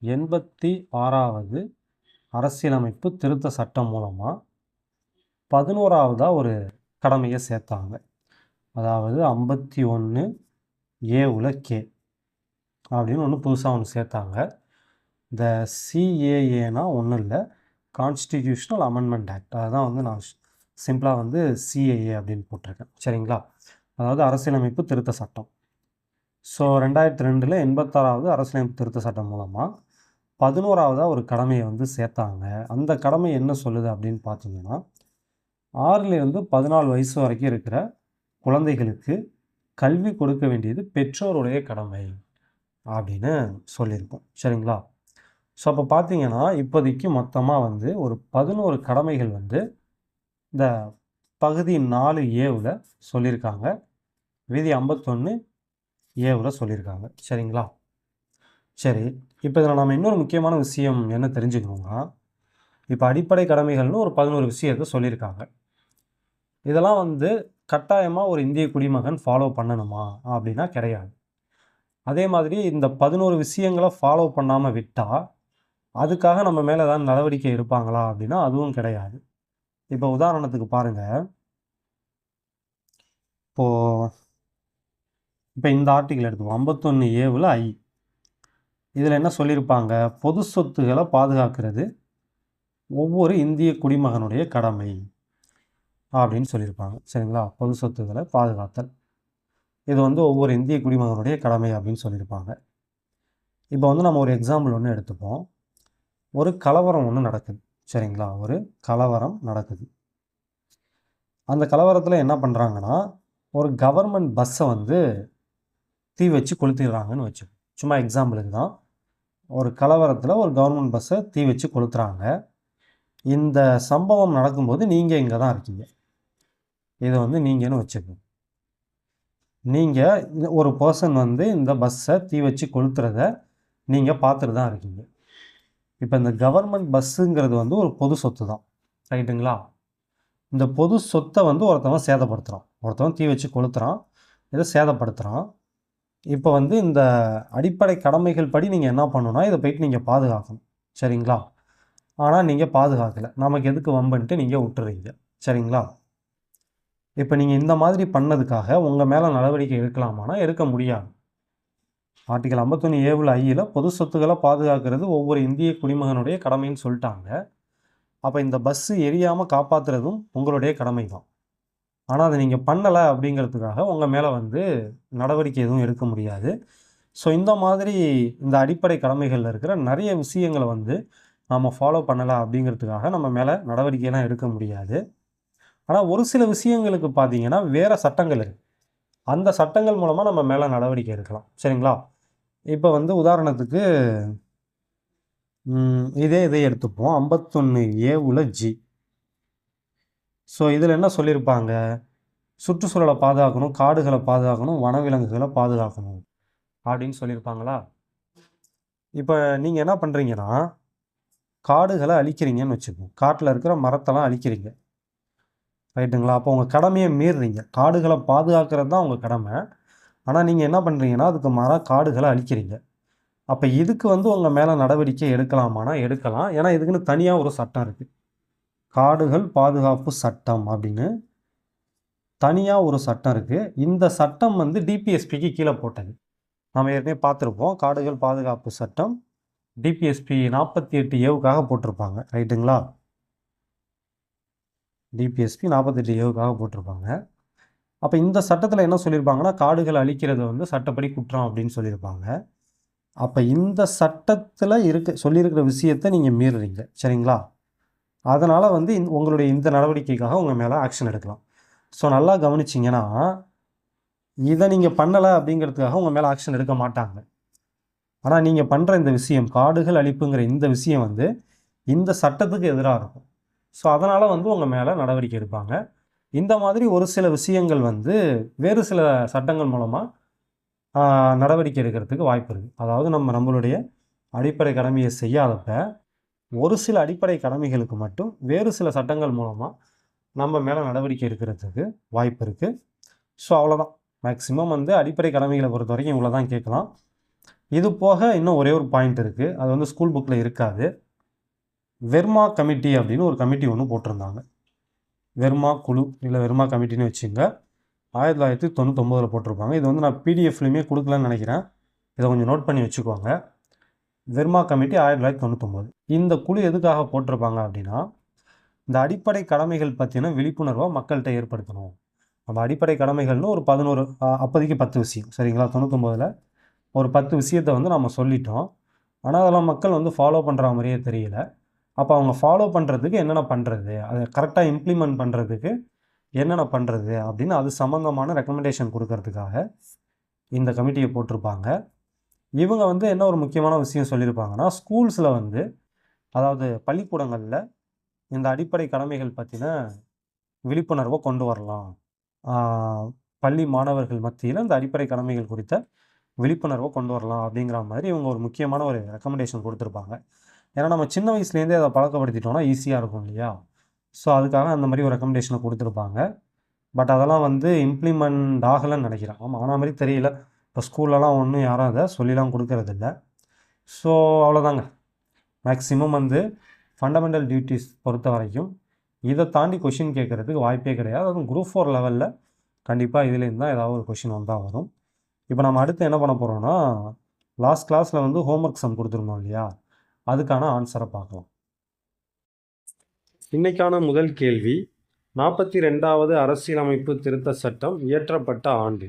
86வது அரசியலமைப்பு திருத்த சட்டம் மூலமாக 11ஆவதாக ஒரு கடமையை சேர்த்தாங்க. அதாவது 51 ஏ உல கே அப்படின்னு ஒன்று புதுசாக ஒன்று சேர்த்தாங்க. இந்த சிஏஏனா ஒன்றும் இல்லை, கான்ஸ்டிடியூஷனல் அமெண்ட்மெண்ட் ஆக்ட். அதுதான் வந்து நான் சிம்பிளாக வந்து சிஏஏ அப்படின்னு போட்டிருக்கேன். சரிங்களா? அதாவது அரசியலமைப்பு திருத்த சட்டம். ஸோ 2002 86வது அரசியலமைப்பு திருத்த சட்டம் மூலமாக 11ஆவதாக ஒரு கடமையை வந்து சேர்த்தாங்க. அந்த கடமை என்ன சொல்லுது அப்படின்னு பார்த்தீங்கன்னா 6லேருந்து 14 வயசு வரைக்கும் இருக்கிற குழந்தைகளுக்கு கல்வி கொடுக்க வேண்டியது பெற்றோருடைய கடமை அப்படின்னு சொல்லியிருக்கோம். சரிங்களா? ஸோ அப்போ பார்த்தீங்கன்னா இப்போதைக்கு மொத்தமாக வந்து ஒரு 11 கடமைகள் வந்து இந்த பகுதி 4 ஏவில் சொல்லியிருக்காங்க. விதி 51 ஏவில் சொல்லியிருக்காங்க. சரிங்களா? சரி, இப்போ இதில் நம்ம இன்னொரு முக்கியமான விஷயம் என்ன தெரிஞ்சுக்கணும்னா, இப்போ அடிப்படை கடமைகள்னு ஒரு 11 விஷயத்தை சொல்லியிருக்காங்க. இதெல்லாம் வந்து கட்டாயமாக ஒரு இந்திய குடிமகன் ஃபாலோ பண்ணணுமா அப்படின்னா கிடையாது. அதே மாதிரி இந்த 11 விஷயங்களை ஃபாலோ பண்ணாமல் விட்டால் அதுக்காக நம்ம மேலே ஏதாவது நடவடிக்கை எடுப்பாங்களா அப்படின்னா அதுவும் கிடையாது. இப்போ உதாரணத்துக்கு பாருங்கள், இப்போ இந்த ஆர்டிக்கல் எடுத்துப்போம் 51 ஏவில் ஐ. இதில் என்ன சொல்லியிருப்பாங்க? பொது சொத்துக்களை பாதுகாக்கிறது ஒவ்வொரு இந்திய குடிமகனுடைய கடமை அப்படின்னு சொல்லியிருப்பாங்க. சரிங்களா? பொது சொத்துக்களை பாதுகாத்தல் இது வந்து ஒவ்வொரு இந்திய குடிமகனுடைய கடமை அப்படின்னு சொல்லியிருப்பாங்க. இப்போ வந்து நம்ம ஒரு எக்ஸாம்பிள் ஒன்று எடுத்துப்போம். ஒரு கலவரம் ஒன்று நடக்குது. சரிங்களா? ஒரு கலவரம் நடக்குது. அந்த கலவரத்தில் என்ன பண்ணுறாங்கன்னா ஒரு கவர்மெண்ட் பஸ்ஸை வந்து தீ வச்சு கொளுத்திடுறாங்கன்னு வச்சு, சும்மா எக்ஸாம்பிளுக்கு தான். ஒரு கலவரத்தில் ஒரு கவர்மெண்ட் பஸ்ஸை தீ வச்சு கொளுத்துறாங்க. இந்த சம்பவம் நடக்கும்போது நீங்கள் இங்கே தான் இருக்கீங்க. இதை வந்து நீங்கன்னு வச்சுக்கோங்க. நீங்கள் ஒரு பர்சன் வந்து இந்த பஸ்ஸை தீ வச்சு கொளுத்துறத நீங்கள் பார்த்துட்டு தான் இருக்கீங்க. இப்போ இந்த கவர்மெண்ட் பஸ்ஸுங்கிறது வந்து ஒரு பொது சொத்து தான். ரைட்டுங்களா? இந்த பொது சொத்தை வந்து ஒருத்தவன் சேதப்படுத்துகிறான், ஒருத்தவன் தீ வச்சு கொளுத்துறான், இதை சேதப்படுத்துகிறான். இப்போ வந்து இந்த அடிப்படை கடமைகள் படி நீங்கள் என்ன பண்ணணும்னா இதை போயிட்டு நீங்கள் பாதுகாக்கணும். சரிங்களா? ஆனால் நீங்கள் பாதுகாக்கலை, நமக்கு எதுக்கு வம்புன்ட்டு நீங்கள் விட்டுறீங்க. சரிங்களா? இப்போ நீங்கள் இந்த மாதிரி பண்ணதுக்காக உங்கள் மேலே நடவடிக்கை எடுக்கலாமானா எடுக்க முடியாது. ஆர்டிகல் 51 ஏவில் ஐயில் பொது சொத்துக்களை பாதுகாக்கிறது ஒவ்வொரு இந்திய குடிமகனுடைய கடமைன்னு சொல்லிட்டாங்க. அப்போ இந்த பஸ்ஸு எரியாமல் காப்பாற்றுறதும் உங்களுடைய கடமை தான். ஆனால் அதை நீங்கள் பண்ணலை அப்படிங்கிறதுக்காக உங்கள் மேலே வந்து நடவடிக்கை எதுவும் எடுக்க முடியாது. ஸோ இந்த மாதிரி இந்த அடிப்படை கடமைகளில் இருக்கிற நிறைய விஷயங்களை வந்து நம்ம ஃபாலோ பண்ணலை அப்படிங்கிறதுக்காக நம்ம மேலே நடவடிக்கையெல்லாம் எடுக்க முடியாது. ஆனால் ஒரு சில விஷயங்களுக்கு பார்த்தீங்கன்னா வேறு சட்டங்கள் இருக்குது. அந்த சட்டங்கள் மூலமாக நம்ம மேலே நடவடிக்கை எடுக்கலாம். சரிங்களா? இப்போ வந்து உதாரணத்துக்கு இதை எடுத்துப்போம் 51 ஏ உல ஜி. ஸோ இதில் என்ன சொல்லியிருப்பாங்க? சுற்றுச்சூழலை பாதுகாக்கணும், காடுகளை பாதுகாக்கணும், வனவிலங்குகளை பாதுகாக்கணும் அப்படின்னு சொல்லியிருப்பாங்களா? இப்போ நீங்கள் என்ன பண்ணுறீங்கன்னா காடுகளை அழிக்கிறீங்கன்னு வச்சுக்கோங்க, காட்டில் இருக்கிற மரத்தெல்லாம் அழிக்கிறீங்க, ரைட்டுங்களா? அப்போ உங்கள் கடமையை மீறுறீங்க. காடுகளை பாதுகாக்கிறது தான் உங்கள் கடமை. ஆனால் நீங்கள் என்ன பண்ணுறீங்கன்னா அதுக்கு மாறாக காடுகளை அழிக்கிறீங்க. அப்போ இதுக்கு வந்து உங்கள் மேலே நடவடிக்கை எடுக்கலாமானா எடுக்கலாம். ஏன்னா இதுக்குன்னு தனியாக ஒரு சட்டம் இருக்குது, காடுகள் பாதுகாப்பு சட்டம் அப்படின்னு தனியாக ஒரு சட்டம் இருக்குது. இந்த சட்டம் வந்து டிபிஎஸ்பிக்கு கீழே போட்டது. நம்ம ஏற்கனவே பார்த்துருப்போம், காடுகள் பாதுகாப்பு சட்டம் டிபிஎஸ்பி 48A போட்டிருப்பாங்க, ரைட்டுங்களா? டிபிஎஸ்பி 48A போட்டிருப்பாங்க. அப்போ இந்த சட்டத்தில் என்ன சொல்லியிருப்பாங்கன்னா, காடுகளை அழிக்கிறது வந்து சட்டப்படி குற்றம் அப்படின்னு சொல்லியிருப்பாங்க. அப்போ இந்த சட்டத்தில் சொல்லியிருக்கிற விஷயத்தை நீங்கள் மீறுறீங்க, சரிங்களா? அதனால் வந்து உங்களுடைய இந்த நடவடிக்கைக்காக உங்கள் மேலே ஆக்ஷன் எடுக்கலாம். ஸோ நல்லா கவனிச்சிங்கன்னா, இதை நீங்கள் பண்ணலை அப்படிங்கிறதுக்காக உங்கள் மேலே ஆக்ஷன் எடுக்க மாட்டாங்க. ஆனால் நீங்கள் பண்ணுற இந்த விஷயம், காடுகள் அழிப்புங்கிற இந்த விஷயம் வந்து இந்த சட்டத்துக்கு எதிராக இருக்கும். ஸோ அதனால் வந்து உங்கள் மேலே நடவடிக்கை எடுப்பாங்க. இந்த மாதிரி ஒரு சில விஷயங்கள் வந்து வேறு சில சட்டங்கள் மூலமாக நடவடிக்கை எடுக்கிறதுக்கு வாய்ப்பு இருக்குது. அதாவது நம்மளுடைய அடிப்படை கடமையை செய்யாதப்ப ஒரு சில அடிப்படை கடமைகளுக்கு மட்டும் வேறு சில சட்டங்கள் மூலமாக நம்ம மேலே நடவடிக்கை எடுக்கிறதுக்கு வாய்ப்பு இருக்குது. ஸோ அவ்வளோதான். மேக்ஸிமம் வந்து அடிப்படை கடமைகளை பொறுத்த வரைக்கும் இவ்வளோ தான் கேட்கலாம். இது போக இன்னும் ஒரே ஒரு பாயிண்ட் இருக்குது, அது வந்து ஸ்கூல் புக்கில் இருக்காது. வெர்மா கமிட்டி அப்படின்னு ஒரு கமிட்டி ஒன்று போட்டிருந்தாங்க. வெர்மா குழு இல்லை வெர்மா கமிட்டின்னு வச்சுங்க, 1999 போட்டிருப்பாங்க. இது வந்து நான் பிடிஎஃப்லையுமே கொடுக்கலன்னு நினைக்கிறேன், இதை கொஞ்சம் நோட் பண்ணி வச்சுக்கோங்க. வெர்மா கமிட்டி 1999. இந்த குழு எதுக்காக போட்டிருப்பாங்க அப்படின்னா, இந்த அடிப்படை கடமைகள் பற்றின விழிப்புணர்வை மக்கள்கிட்ட ஏற்படுத்தணும். நம்ம அடிப்படை கடமைகள்னு ஒரு 11 அப்போதைக்கு 10 விஷயம், சரிங்களா? 99 ஒரு 10 விஷயத்தை வந்து நம்ம சொல்லிட்டோம். ஆனால் அதெல்லாம் மக்கள் வந்து ஃபாலோ பண்ணுற மாதிரியே தெரியல. அப்போ அவங்க ஃபாலோ பண்ணுறதுக்கு என்னென்ன பண்ணுறது, அதை கரெக்டாக இம்ப்ளிமெண்ட் பண்ணுறதுக்கு என்னென்ன பண்ணுறது அப்படின்னு அது சம்மந்தமான ரெக்கமெண்டேஷன் கொடுக்கறதுக்காக இந்த கமிட்டியை போட்டிருப்பாங்க. இவங்க வந்து என்ன ஒரு முக்கியமான விஷயம் சொல்லியிருப்பாங்கன்னா, ஸ்கூல்ஸில் வந்து, அதாவது பள்ளிக்கூடங்களில் இந்த அடிப்படை கடமைகள் பற்றின விழிப்புணர்வை கொண்டு வரலாம். பள்ளி மாணவர்கள் மத்தியில் இந்த அடிப்படை கடமைகள் குறித்த விழிப்புணர்வை கொண்டு வரலாம் அப்படிங்கிற மாதிரி இவங்க ஒரு முக்கியமான ஒரு ரெக்கமெண்டேஷன் கொடுத்துருப்பாங்க. ஏன்னா நம்ம சின்ன வயசுலேருந்தே அதை பழக்கப்படுத்திட்டோம்னா ஈஸியாக இருக்கும் இல்லையா? ஸோ அதுக்காக அந்த மாதிரி ஒரு ரெக்கமெண்டேஷனை கொடுத்துருப்பாங்க. பட் அதெல்லாம் வந்து இம்ப்ளிமெண்ட் ஆகலைன்னு நினைக்கிறேன். ஆமாம், ஆன மாதிரி தெரியல. இப்போ ஸ்கூல்லலாம் ஒன்றும் யாரும் அதை சொல்லிலாம் கொடுக்கறதில்ல. ஸோ அவ்வளோதாங்க. மேக்ஸிமம் வந்து ஃபண்டமெண்டல் டியூட்டிஸ் பொறுத்த வரைக்கும் இதை தாண்டி கொஷின் கேட்குறதுக்கு வாய்ப்பே கிடையாது. அதுவும் குரூப் 4 லெவலில் கண்டிப்பாக இதுலேருந்து தான் ஏதாவது ஒரு கொஷின் வந்தால் வரும். இப்போ நம்ம அடுத்து என்ன பண்ண போகிறோம்னா, லாஸ்ட் கிளாஸில் வந்து ஹோம்ஒர்க் சம் கொடுத்துருந்தோம் இல்லையா, அதுக்கான ஆன்சரை பார்க்கலாம். இன்னைக்கான முதல் கேள்வி, 42வது அரசியலமைப்பு திருத்த சட்டம் இயற்றப்பட்ட ஆண்டு.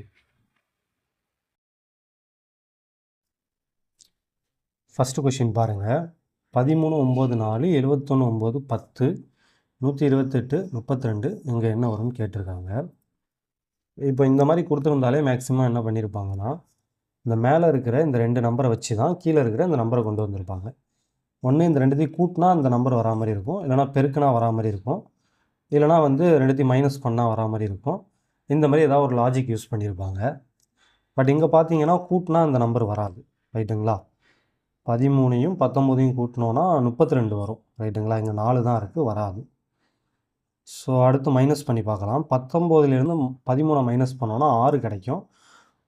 ஃபஸ்ட்டு கொஷின் பாருங்கள், 13/9/4 71/9/10 128 32 இங்கே என்ன வரும்னு கேட்டிருக்காங்க. இப்போ இந்த மாதிரி கொடுத்துருந்தாலே மேக்ஸிமம் என்ன பண்ணியிருப்பாங்கன்னா, இந்த மேலே இருக்கிற இந்த 2 நம்பரை வச்சு தான் கீழே இருக்கிற இந்த நம்பரை கொண்டு வந்திருப்பாங்க. ஒன்று இந்த ரெண்டுத்தையும் கூட்டினா இந்த நம்பர் வரா மாதிரி இருக்கும், இல்லைனா பெருக்குனா வரா மாதிரி இருக்கும், இல்லைனா வந்து ரெண்டுத்தையும் மைனஸ் பண்ணால் வரா மாதிரி இருக்கும். இந்த மாதிரி ஏதாவது ஒரு லாஜிக் யூஸ் பண்ணியிருப்பாங்க. பட் இங்கே பார்த்தீங்கன்னா கூட்டினா இந்த நம்பர் வராது, ரைட்டுங்களா? 13ஐயும் 19ஐயும் கூட்டினோன்னா 32 வரும், ரைட்டுங்களா? இங்கே 4 தான் இருக்குது, வராது. ஸோ அடுத்து மைனஸ் பண்ணி பார்க்கலாம். 19லேருந்து 13 மைனஸ் பண்ணோன்னா 6 கிடைக்கும்,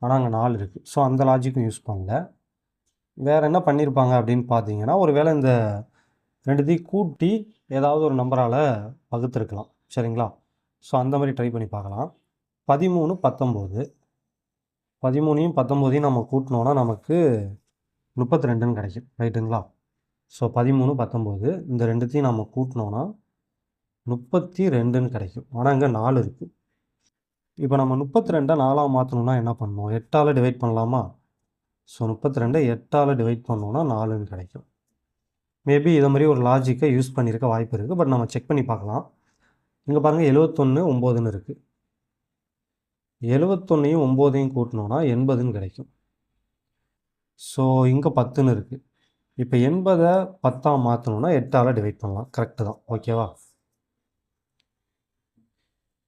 ஆனால் அங்கே 4 இருக்குது. ஸோ அந்த லாஜிக்கும் யூஸ் பண்ணல. வேறு என்ன பண்ணியிருப்பாங்க அப்படின்னு பார்த்தீங்கன்னா, ஒரு வேளை இந்த ரெண்டுத்தையும் கூட்டி ஏதாவது ஒரு நம்பரால் வகுத்துருக்கலாம், சரிங்களா? ஸோ அந்த மாதிரி ட்ரை பண்ணி பார்க்கலாம். 13 19, 13ஐயும் 19ஐயும் நம்ம கூட்டினோன்னா நமக்கு 32ன்னு கிடைக்கும், ரைட்டுங்களா? ஸோ 13 19 இந்த ரெண்டுத்தையும் நம்ம கூட்டினோன்னா 32ன்னு கிடைக்கும், ஆனால் இங்கே 4 இருக்குது. இப்போ நம்ம 32 4ஆக மாற்றணுன்னா என்ன பண்ணணும்? 8ஆல் டிவைட் பண்ணலாமா? ஸோ 32 8ஆல் டிவைட் பண்ணோன்னா 4ன்னு கிடைக்கும். மேபி இதை மாதிரி ஒரு லாஜிக்கை யூஸ் பண்ணியிருக்க வாய்ப்பு இருக்குது. பட் நம்ம செக் பண்ணி பார்க்கலாம். இங்கே பாருங்கள் 71 9ன்னு இருக்குது. 71ஐயும் 9ஐயும் கூட்டினோன்னா 80ன்னு கிடைக்கும். ஸோ இங்கே 10ன்னு இருக்குது. இப்போ 80 10ஆக மாற்றணுன்னா 8ஆல் டிவைட் பண்ணலாம், கரெக்டு தான், ஓகேவா?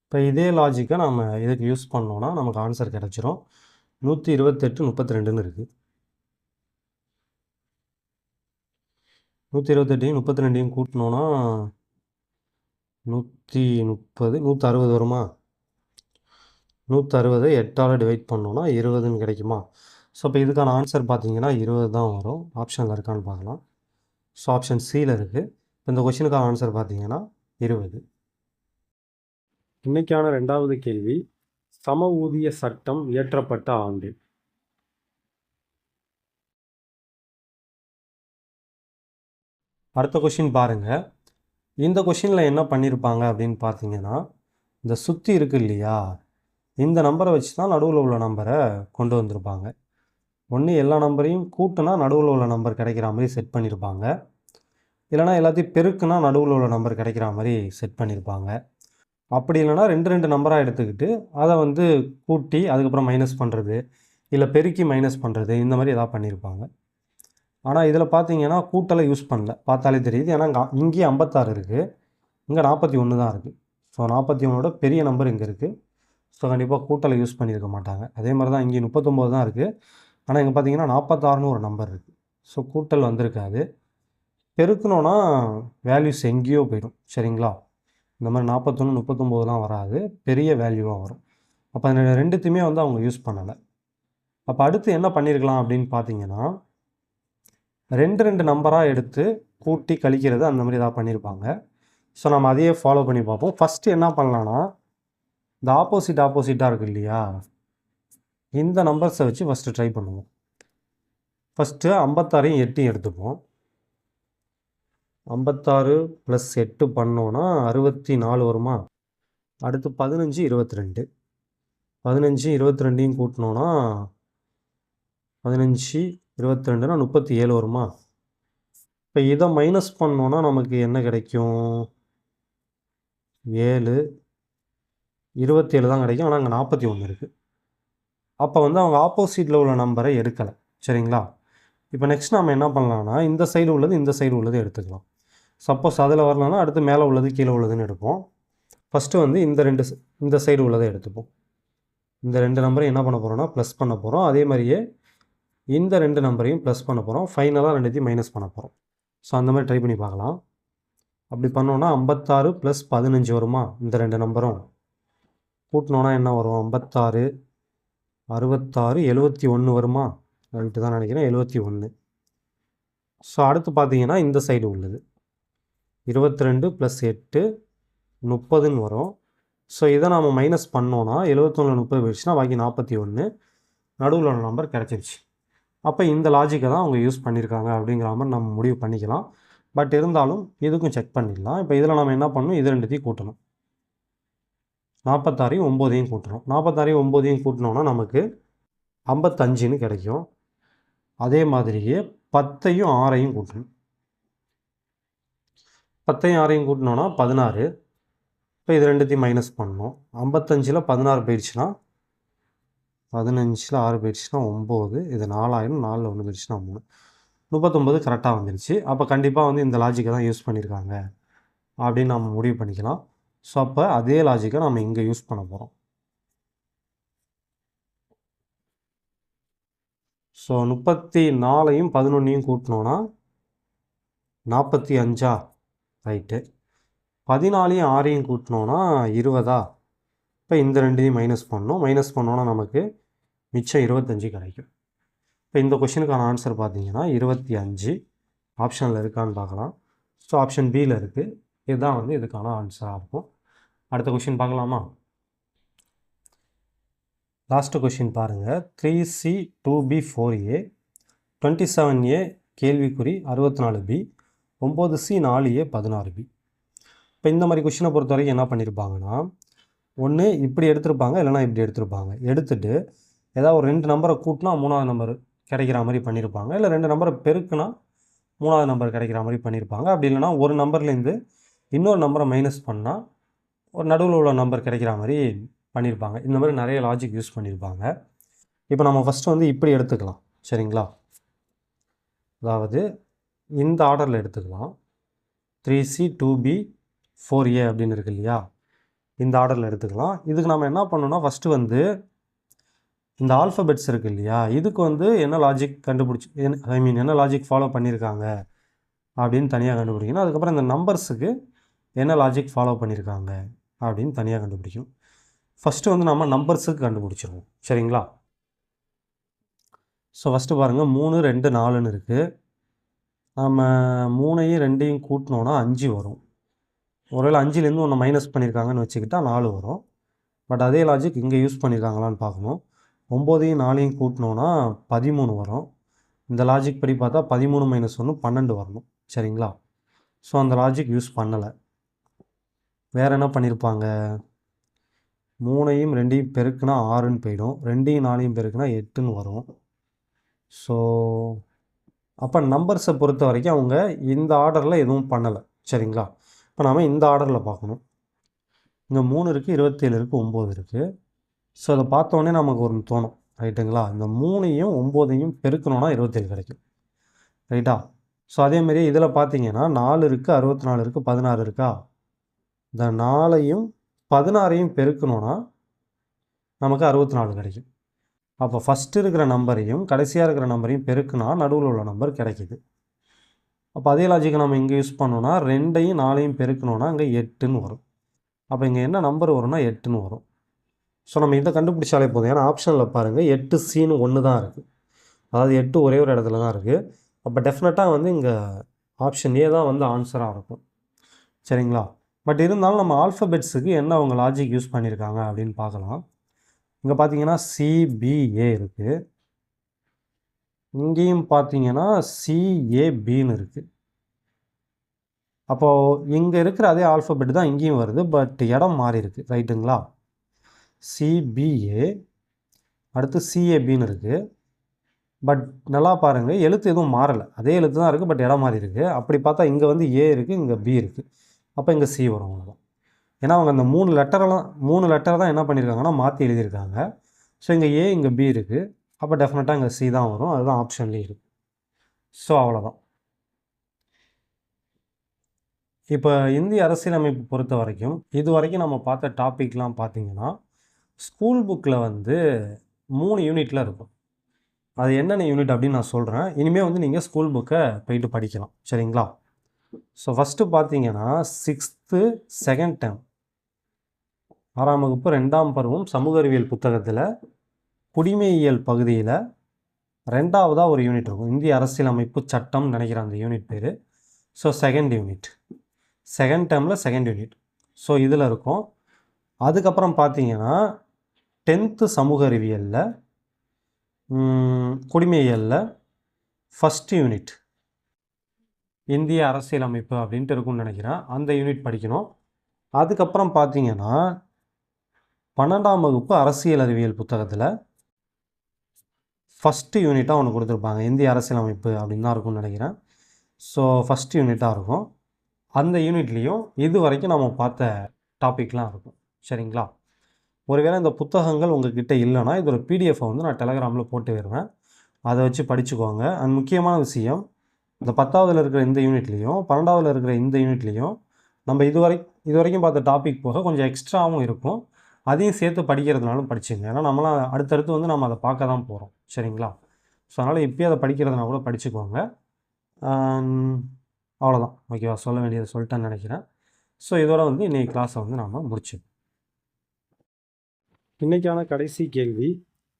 இப்போ இதே லாஜிக்கை நம்ம இதுக்கு யூஸ் பண்ணோன்னா நமக்கு ஆன்சர் கிடச்சிரும். 128 32ன்னு இருக்குது. 128 32 கூட்டினோன்னா 130 160 வருமா? 160 8ஆல் டிவைட் பண்ணோன்னா 20ன்னு கிடைக்குமா? ஸோ இப்போ இதுக்கான ஆன்சர் பார்த்தீங்கன்னா 20 தான் வரும். ஆப்ஷனில் இருக்கான்னு பார்க்கலாம். ஸோ ஆப்ஷன் சியில் இருக்குது. இப்போ இந்த கொஷினுக்கான ஆன்சர் பார்த்தீங்கன்னா 20. இன்னைக்கான 2வது கேள்வி, சம ஊதிய சட்டம் இயற்றப்பட்ட ஆண்டு. அடுத்த கொஷின் பாருங்கள். இந்த கொஷினில் என்ன பண்ணியிருப்பாங்க அப்படின்னு பார்த்தீங்கன்னா, இந்த சுற்றி இருக்கு இல்லையா, இந்த நம்பரை வச்சு தான் நடுவில் உள்ள நம்பரை கொண்டு வந்திருப்பாங்க. ஒன்று எல்லா நம்பரையும் கூட்டினா நடுவில் உள்ள நம்பர் கிடைக்கிற மாதிரி செட் பண்ணியிருப்பாங்க. இல்லைனா எல்லாத்தையும் பெருக்குனா நடுவில் உள்ள நம்பர் கிடைக்கிற மாதிரி செட் பண்ணியிருப்பாங்க. அப்படி இல்லைனா 2 நம்பராக எடுத்துக்கிட்டு அதை வந்து கூட்டி அதுக்கப்புறம் மைனஸ் பண்ணுறது, இல்லை பெருக்கி மைனஸ் பண்ணுறது, இந்த மாதிரி எதாவது பண்ணியிருப்பாங்க. ஆனால் இதில் பார்த்தீங்கன்னா கூட்டலை யூஸ் பண்ணல, பார்த்தாலே தெரியுது. ஏன்னா இங்கேயும் 56 இருக்குது, இங்கே 41 தான் இருக்குது. ஸோ 41ஓட பெரிய நம்பர் இங்கே இருக்குது. ஸோ கண்டிப்பாக கூட்டலை யூஸ் பண்ணியிருக்க மாட்டாங்க. அதே மாதிரி தான் இங்கே 39 தான் இருக்குது. ஆனால் இங்கே பார்த்தீங்கன்னா 46ன்னு ஒரு நம்பர் இருக்குது. ஸோ கூட்டல் வந்திருக்காது. பெருக்கணுன்னா வேல்யூஸ் எங்கேயோ போயிடும். சரிங்களா? இந்த மாதிரி 41 39லாம் வராது, பெரிய வேல்யூவாக வரும். அப்போ அந்த ரெண்டுத்தையுமே வந்து அவங்க யூஸ் பண்ணலை. அப்போ அடுத்து என்ன பண்ணியிருக்கலாம் அப்படின்னு பார்த்தீங்கன்னா, 2 நம்பராக எடுத்து கூட்டி கழிக்கிறது அந்த மாதிரி ஏதாவது பண்ணியிருப்பாங்க. ஸோ நம்ம அதையே ஃபாலோ பண்ணி பார்ப்போம். ஃபஸ்ட்டு என்ன பண்ணலான்னா, இந்த ஆப்போசிட்டாக இருக்குது இல்லையா, இந்த நம்பர்ஸை வச்சு ஃபஸ்ட்டு ட்ரை பண்ணுவோம். ஃபஸ்ட்டு 56ஐயும் 8ஐயும் எடுத்துப்போம். 56 + 8 பண்ணோன்னா 64 வருமா? அடுத்து 15 22, 15 22ஐயும் கூட்டினோன்னா 15 22னா 37 வருமா? இப்போ இதை மைனஸ் பண்ணோன்னா நமக்கு என்ன கிடைக்கும்? 7 27 தான் கிடைக்கும். ஆனால் அங்கே 41 இருக்குது. அப்போ வந்து அவங்க ஆப்போசிட்டில் உள்ள நம்பரை எடுக்கலை. சரிங்களா? இப்போ நெக்ஸ்ட் நம்ம என்ன பண்ணலான்னா, இந்த சைடு உள்ளது இந்த சைடு உள்ளது எடுத்துக்கலாம். சப்போஸ் அதில் வரலன்னா அடுத்து மேலே உள்ளது கீழே உள்ளதுன்னு எடுப்போம். ஃபஸ்ட்டு வந்து இந்த சைடு உள்ளதை எடுத்துப்போம். இந்த 2 நம்பரையும் என்ன பண்ண போகிறோம்னா ப்ளஸ் பண்ண போகிறோம். அதே மாதிரியே இந்த 2 நம்பரையும் ப்ளஸ் பண்ண போகிறோம். ஃபைனலாக 2த்தையும் மைனஸ் பண்ண போகிறோம். ஸோ அந்த மாதிரி ட்ரை பண்ணி பார்க்கலாம். அப்படி பண்ணோன்னா 56 + 15 வருமா? இந்த 2 நம்பரும் கூட்டினோன்னா என்ன வரும்? 56 66 71 வருமா? ரைட்டு தான் நினைக்கிறேன், 71. ஸோ அடுத்து பார்த்தீங்கன்னா இந்த சைடு உள்ளது 22 + 8 30ன்னு வரும். ஸோ இதை நாம் மைனஸ் பண்ணோன்னா 71 30 போயிடுச்சுன்னா பாக்கி 41, நடுவில் உள்ள நம்பர் கிடச்சிருச்சு. அப்போ இந்த லாஜிக்கை தான் அவங்க யூஸ் பண்ணியிருக்காங்க அப்படிங்கிற மாதிரி நம்ம முடிவு பண்ணிக்கலாம். பட் இருந்தாலும் இதுக்கும் செக் பண்ணிடலாம். இப்போ இதில் நம்ம என்ன பண்ணணும்? இது 2த்தையும் கூட்டணும். 46ஐயும் 9ஐயும் கூட்டணும். 46ஐயும் 9ஐயும் கூட்டினோன்னா நமக்கு 55ன்னு கிடைக்கும். அதே மாதிரியே 10ஐயும் 6ஐயும் கூட்டணும். 10ஐயும் 6ஐயும் கூட்டினோன்னா 16. இப்போ இது 2த்தையும் மைனஸ் பண்ணணும். 55ல் 16 போயிடுச்சுன்னா 15ல் 6 போயிடுச்சுன்னா 9, இது 4000, 4ல் 1 போயிடுச்சுன்னா 3, 39 கரெக்டாக வந்துருச்சு. அப்போ கண்டிப்பாக வந்து இந்த லாஜிக்கை தான் யூஸ் பண்ணியிருக்காங்க அப்படின்னு நம்ம முடிவு பண்ணிக்கலாம். ஸோ அப்போ அதே லாஜிக்கை நம்ம இங்கே யூஸ் பண்ண போகிறோம். ஸோ 34ஐயும் 11ஐயும் கூட்டினோன்னா 45. ரைட்டு. 14ஐயும் 6ஐயும் கூட்டினோன்னா 20. இப்போ இந்த 2ஐயும் மைனஸ் பண்ணணும். மைனஸ் பண்ணோன்னா நமக்கு மிச்சம் 25 கிடைக்கும். இப்போ இந்த கொஷினுக்கான ஆன்சர் பார்த்தீங்கன்னா 25. ஆப்ஷனில் இருக்கான்னு பார்க்கலாம். ஸோ ஆப்ஷன் பியில் இருக்குது. இதுதான் வந்து இதுக்கான ஆன்சராக இருக்கும். அடுத்த கொஷின் பார்க்கலாமா? லாஸ்ட்டு கொஷின் பாருங்கள். 3C 2B 4A 27A கேள்விக்குறி 64B 9C 4A 16B. இப்போ இந்த மாதிரி கொஷினை பொறுத்த வரைக்கும் என்ன பண்ணியிருப்பாங்கன்னா, ஒன்று இப்படி எடுத்திருப்பாங்க, இல்லைனா இப்படி எடுத்திருப்பாங்க. எடுத்துகிட்டு ஏதாவது ஒரு 2 நம்பரை கூட்டினா 3வது நம்பர் கிடைக்கிற மாதிரி பண்ணியிருப்பாங்க. இல்லை 2 நம்பரை பெருக்குனா 3வது நம்பர் கிடைக்கிற மாதிரி பண்ணியிருப்பாங்க. அப்படி இல்லைனா ஒரு நம்பர்லேருந்து இன்னொரு நம்பரை மைனஸ் பண்ணால் ஒரு நடுவில் உள்ள நம்பர் கிடைக்கிற மாதிரி பண்ணியிருப்பாங்க. இந்த மாதிரி நிறைய லாஜிக் யூஸ் பண்ணியிருப்பாங்க. இப்போ நம்ம ஃபஸ்ட்டு வந்து இப்படி எடுத்துக்கலாம். சரிங்களா? அதாவது இந்த ஆர்டரில் எடுத்துக்கலாம். 3C 2B 4A அப்படின்னு இருக்கு இல்லையா, இந்த ஆர்டரில் எடுத்துக்கலாம். இதுக்கு நம்ம என்ன பண்ணணும்னா, ஃபஸ்ட்டு வந்து இந்த ஆல்ஃபபெட்ஸ் இருக்குது இல்லையா, இதுக்கு வந்து என்ன லாஜிக் கண்டுபிடிச்சி என்ன லாஜிக் ஃபாலோ பண்ணியிருக்காங்க அப்படின்னு தனியாக கண்டுபிடிக்கணும். அதுக்கப்புறம் இந்த நம்பர்ஸுக்கு என்ன லாஜிக் ஃபாலோ பண்ணியிருக்காங்க அப்படின்னு தனியாக கண்டுபிடிக்கணும். ஃபஸ்ட்டு வந்து நம்ம நம்பர்ஸுக்கு கண்டுபிடிச்சிருவோம். சரிங்களா? ஸோ ஃபஸ்ட்டு பாருங்கள் 3, 2, 4ன்னு இருக்குது. நம்ம 3ஐயும் 2ஐயும் கூட்டினோன்னா 5 வரும். ஒருவேளை 5லேருந்து ஒன்று மைனஸ் பண்ணியிருக்காங்கன்னு வச்சுக்கிட்டா 4 வரும். பட் அதே லாஜிக் இங்கே யூஸ் பண்ணியிருக்காங்களான்னு பார்க்கணும். 9ஐயும் 4ஐயும் கூட்டினோன்னா 13 வரும். இந்த லாஜிக் படி பார்த்தா 13 - 1 12 வரணும். சரிங்களா? ஸோ அந்த லாஜிக் யூஸ் பண்ணலை. வேறு என்ன பண்ணியிருப்பாங்க? 3ஐயும் 2ஐயும் பெருக்குனா 6ன்னு போயிடும். 2ஐயும் 4ஐயும் பெருக்குனா 8ன்னு வரும். ஸோ அப்போ நம்பர்ஸை பொறுத்த வரைக்கும் அவங்க இந்த ஆர்டரில் எதுவும் பண்ணலை. சரிங்களா? இப்போ நாம் இந்த ஆர்டரில் பார்க்கணும். இங்கே 3 இருக்குது, 27 இருக்குது, 9 இருக்குது. ஸோ அதை பார்த்தோன்னே நமக்கு ஒரு தோணும். ரைட்டுங்களா? இந்த 3ஐயும் 9ஐயும் பெருக்கணுன்னா 27 கிடைக்கும். ரைட்டா? ஸோ அதேமாரி இதில் பார்த்தீங்கன்னா 4 இருக்குது, 64 இருக்குது, 16 இருக்கா? இந்த 4ஐயும் 16ஐயும் பெருக்கணுன்னா நமக்கு 64 கிடைக்கும். அப்போ ஃபஸ்ட்டு இருக்கிற நம்பரையும் கடைசியாக இருக்கிற நம்பரையும் பெருக்குனா நடுவில் உள்ள நம்பர் கிடைக்கிது. அப்போ அதே லாஜிக்கை நம்ம இங்கே யூஸ் பண்ணோன்னா 2ஐயும் 4ஐயும் பெருக்கணுன்னா இங்கே 8ன்னு வரும். அப்போ இங்கே என்ன நம்பர் வரும்னா 8ன்னு வரும். ஸோ நம்ம இதை கண்டுபிடிச்சாலே போதும். ஏன்னா ஆப்ஷனில் பாருங்கள் 8Cன்னு 1 தான் இருக்குது. அதாவது 8 ஒரே ஒரு இடத்துல தான் இருக்குது. அப்போ டெஃபினட்டாக வந்து இங்கே ஆப்ஷன் ஏ தான் வந்து ஆன்சராக இருக்கும். சரிங்களா? பட் இருந்தாலும் நம்ம ஆல்ஃபபெட்ஸுக்கு என்ன அவங்க லாஜிக் யூஸ் பண்ணியிருக்காங்க அப்படின்னு பார்க்கலாம். இங்கே பார்த்தீங்கன்னா CBA இருக்குது. இங்கேயும் பார்த்தீங்கன்னா CABன்னு இருக்குது. அப்போது இங்கே இருக்கிற அதே ஆல்ஃபபெட் தான் இங்கேயும் வருது. பட் இடம் மாறி இருக்குது. ரைட்டுங்களா? CBA அடுத்து CABன்னு இருக்குது. பட் நல்லா பாருங்கள், எழுத்து எதுவும் மாறலை. அதே எழுத்து தான் இருக்குது. பட் இடம் மாறி இருக்குது. அப்படி பார்த்தா இங்கே வந்து A இருக்குது, இங்கே B இருக்குது. அப்போ இங்கே C வரும். அவ்வளோதான். ஏன்னா அவங்க அந்த 3 லெட்டர் தான் என்ன பண்ணியிருக்காங்கன்னா மாற்றி எழுதியிருக்காங்க. ஸோ இங்கே A, இங்கே B இருக்குது. அப்போ டெஃபினட்டாக இங்கே C தான் வரும். அதுதான் ஆப்ஷன்லேயே இருக்குது. ஸோ அவ்வளோதான். இப்போ இந்திய அரசியலமைப்பு பொறுத்த வரைக்கும் இது வரைக்கும் நம்ம பார்த்த டாபிக்லாம் பார்த்திங்கன்னா ஸ்கூல் புக்கில் வந்து 3 யூனிட்டில் இருக்கும். அது என்னென்ன யூனிட் அப்படின்னு நான் சொல்கிறேன். இனிமேல் வந்து நீங்கள் ஸ்கூல் புக்கை போயிட்டு படிக்கலாம். சரிங்களா? ஸோ ஃபஸ்ட்டு பார்த்தீங்கன்னா 6th செகண்ட் டேர்ம் 6ஆம் வகுப்பு 2ஆம் பருவம் சமூக அறிவியல் புத்தகத்தில் குடிமையியல் பகுதியில் 2ஆவதாக ஒரு யூனிட் இருக்கும். இந்திய அரசியலமைப்பு சட்டம் நினைக்கிற அந்த யூனிட் பேர். ஸோ செகண்ட் யூனிட், செகண்ட் டேர்மில் செகண்ட் யூனிட். ஸோ இதில் இருக்கும். அதுக்கப்புறம் பார்த்தீங்கன்னா 10th சமூக அறிவியலில் குடிமையியலில் ஃபஸ்ட்டு யூனிட் இந்திய அரசியலமைப்பு அப்படின்ட்டு இருக்கும்னு நினைக்கிறேன். அந்த யூனிட் படிக்கணும். அதுக்கப்புறம் பார்த்தீங்கன்னா 12ஆம் வகுப்பு அரசியல் அறிவியல் புத்தகத்தில் ஃபஸ்ட்டு யூனிட்டாக ஒன்று கொடுத்துருப்பாங்க. இந்திய அரசியலமைப்பு அப்படின்னு தான் இருக்கும்னு நினைக்கிறேன். ஸோ ஃபஸ்ட் யூனிட்டாக இருக்கும். அந்த யூனிட்லேயும் இது வரைக்கும் நம்ம பார்த்த டாபிக்லாம் இருக்கும். சரிங்களா? ஒருவேளை இந்த புத்தகங்கள் உங்கள்கிட்ட இல்லைன்னா இதோட பிடிஎஃப்பை வந்து நான் டெலகிராமில் போட்டு வருவேன். அதை வச்சு படிச்சுக்கோங்க. அண்ட் முக்கியமான விஷயம், இந்த 10ஆவதில் இருக்கிற இந்த யூனிட்லேயும் 12ஆவதில் இருக்கிற இந்த யூனிட்லேயும் நம்ம இது வரைக்கும் பார்த்த டாபிக் போக கொஞ்சம் எக்ஸ்ட்ராவும் இருக்கும். அதையும் சேர்த்து படிக்கிறதுனாலும் படிச்சுங்க. ஏன்னா நம்மளாம் அடுத்தடுத்து வந்து நம்ம அதை பார்க்க தான் போகிறோம். சரிங்களா? ஸோ அதனால் இப்போயே அதை படிக்கிறதுனா கூட படிச்சுக்கோங்க. அவ்வளோதான். ஓகேவா? சொல்ல வேண்டியதை சொல்லிட்டேன்னு நினைக்கிறேன். ஸோ இதோட வந்து இன்றைக்கி கிளாஸை வந்து நாம் முடிச்சுக்கோம். இன்றைக்கான கடைசி கேள்வி,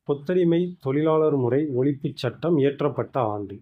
கொத்தடிமை தொழிலாளர் முறை ஒழிப்புச் சட்டம் இயற்றப்பட்ட ஆண்டு.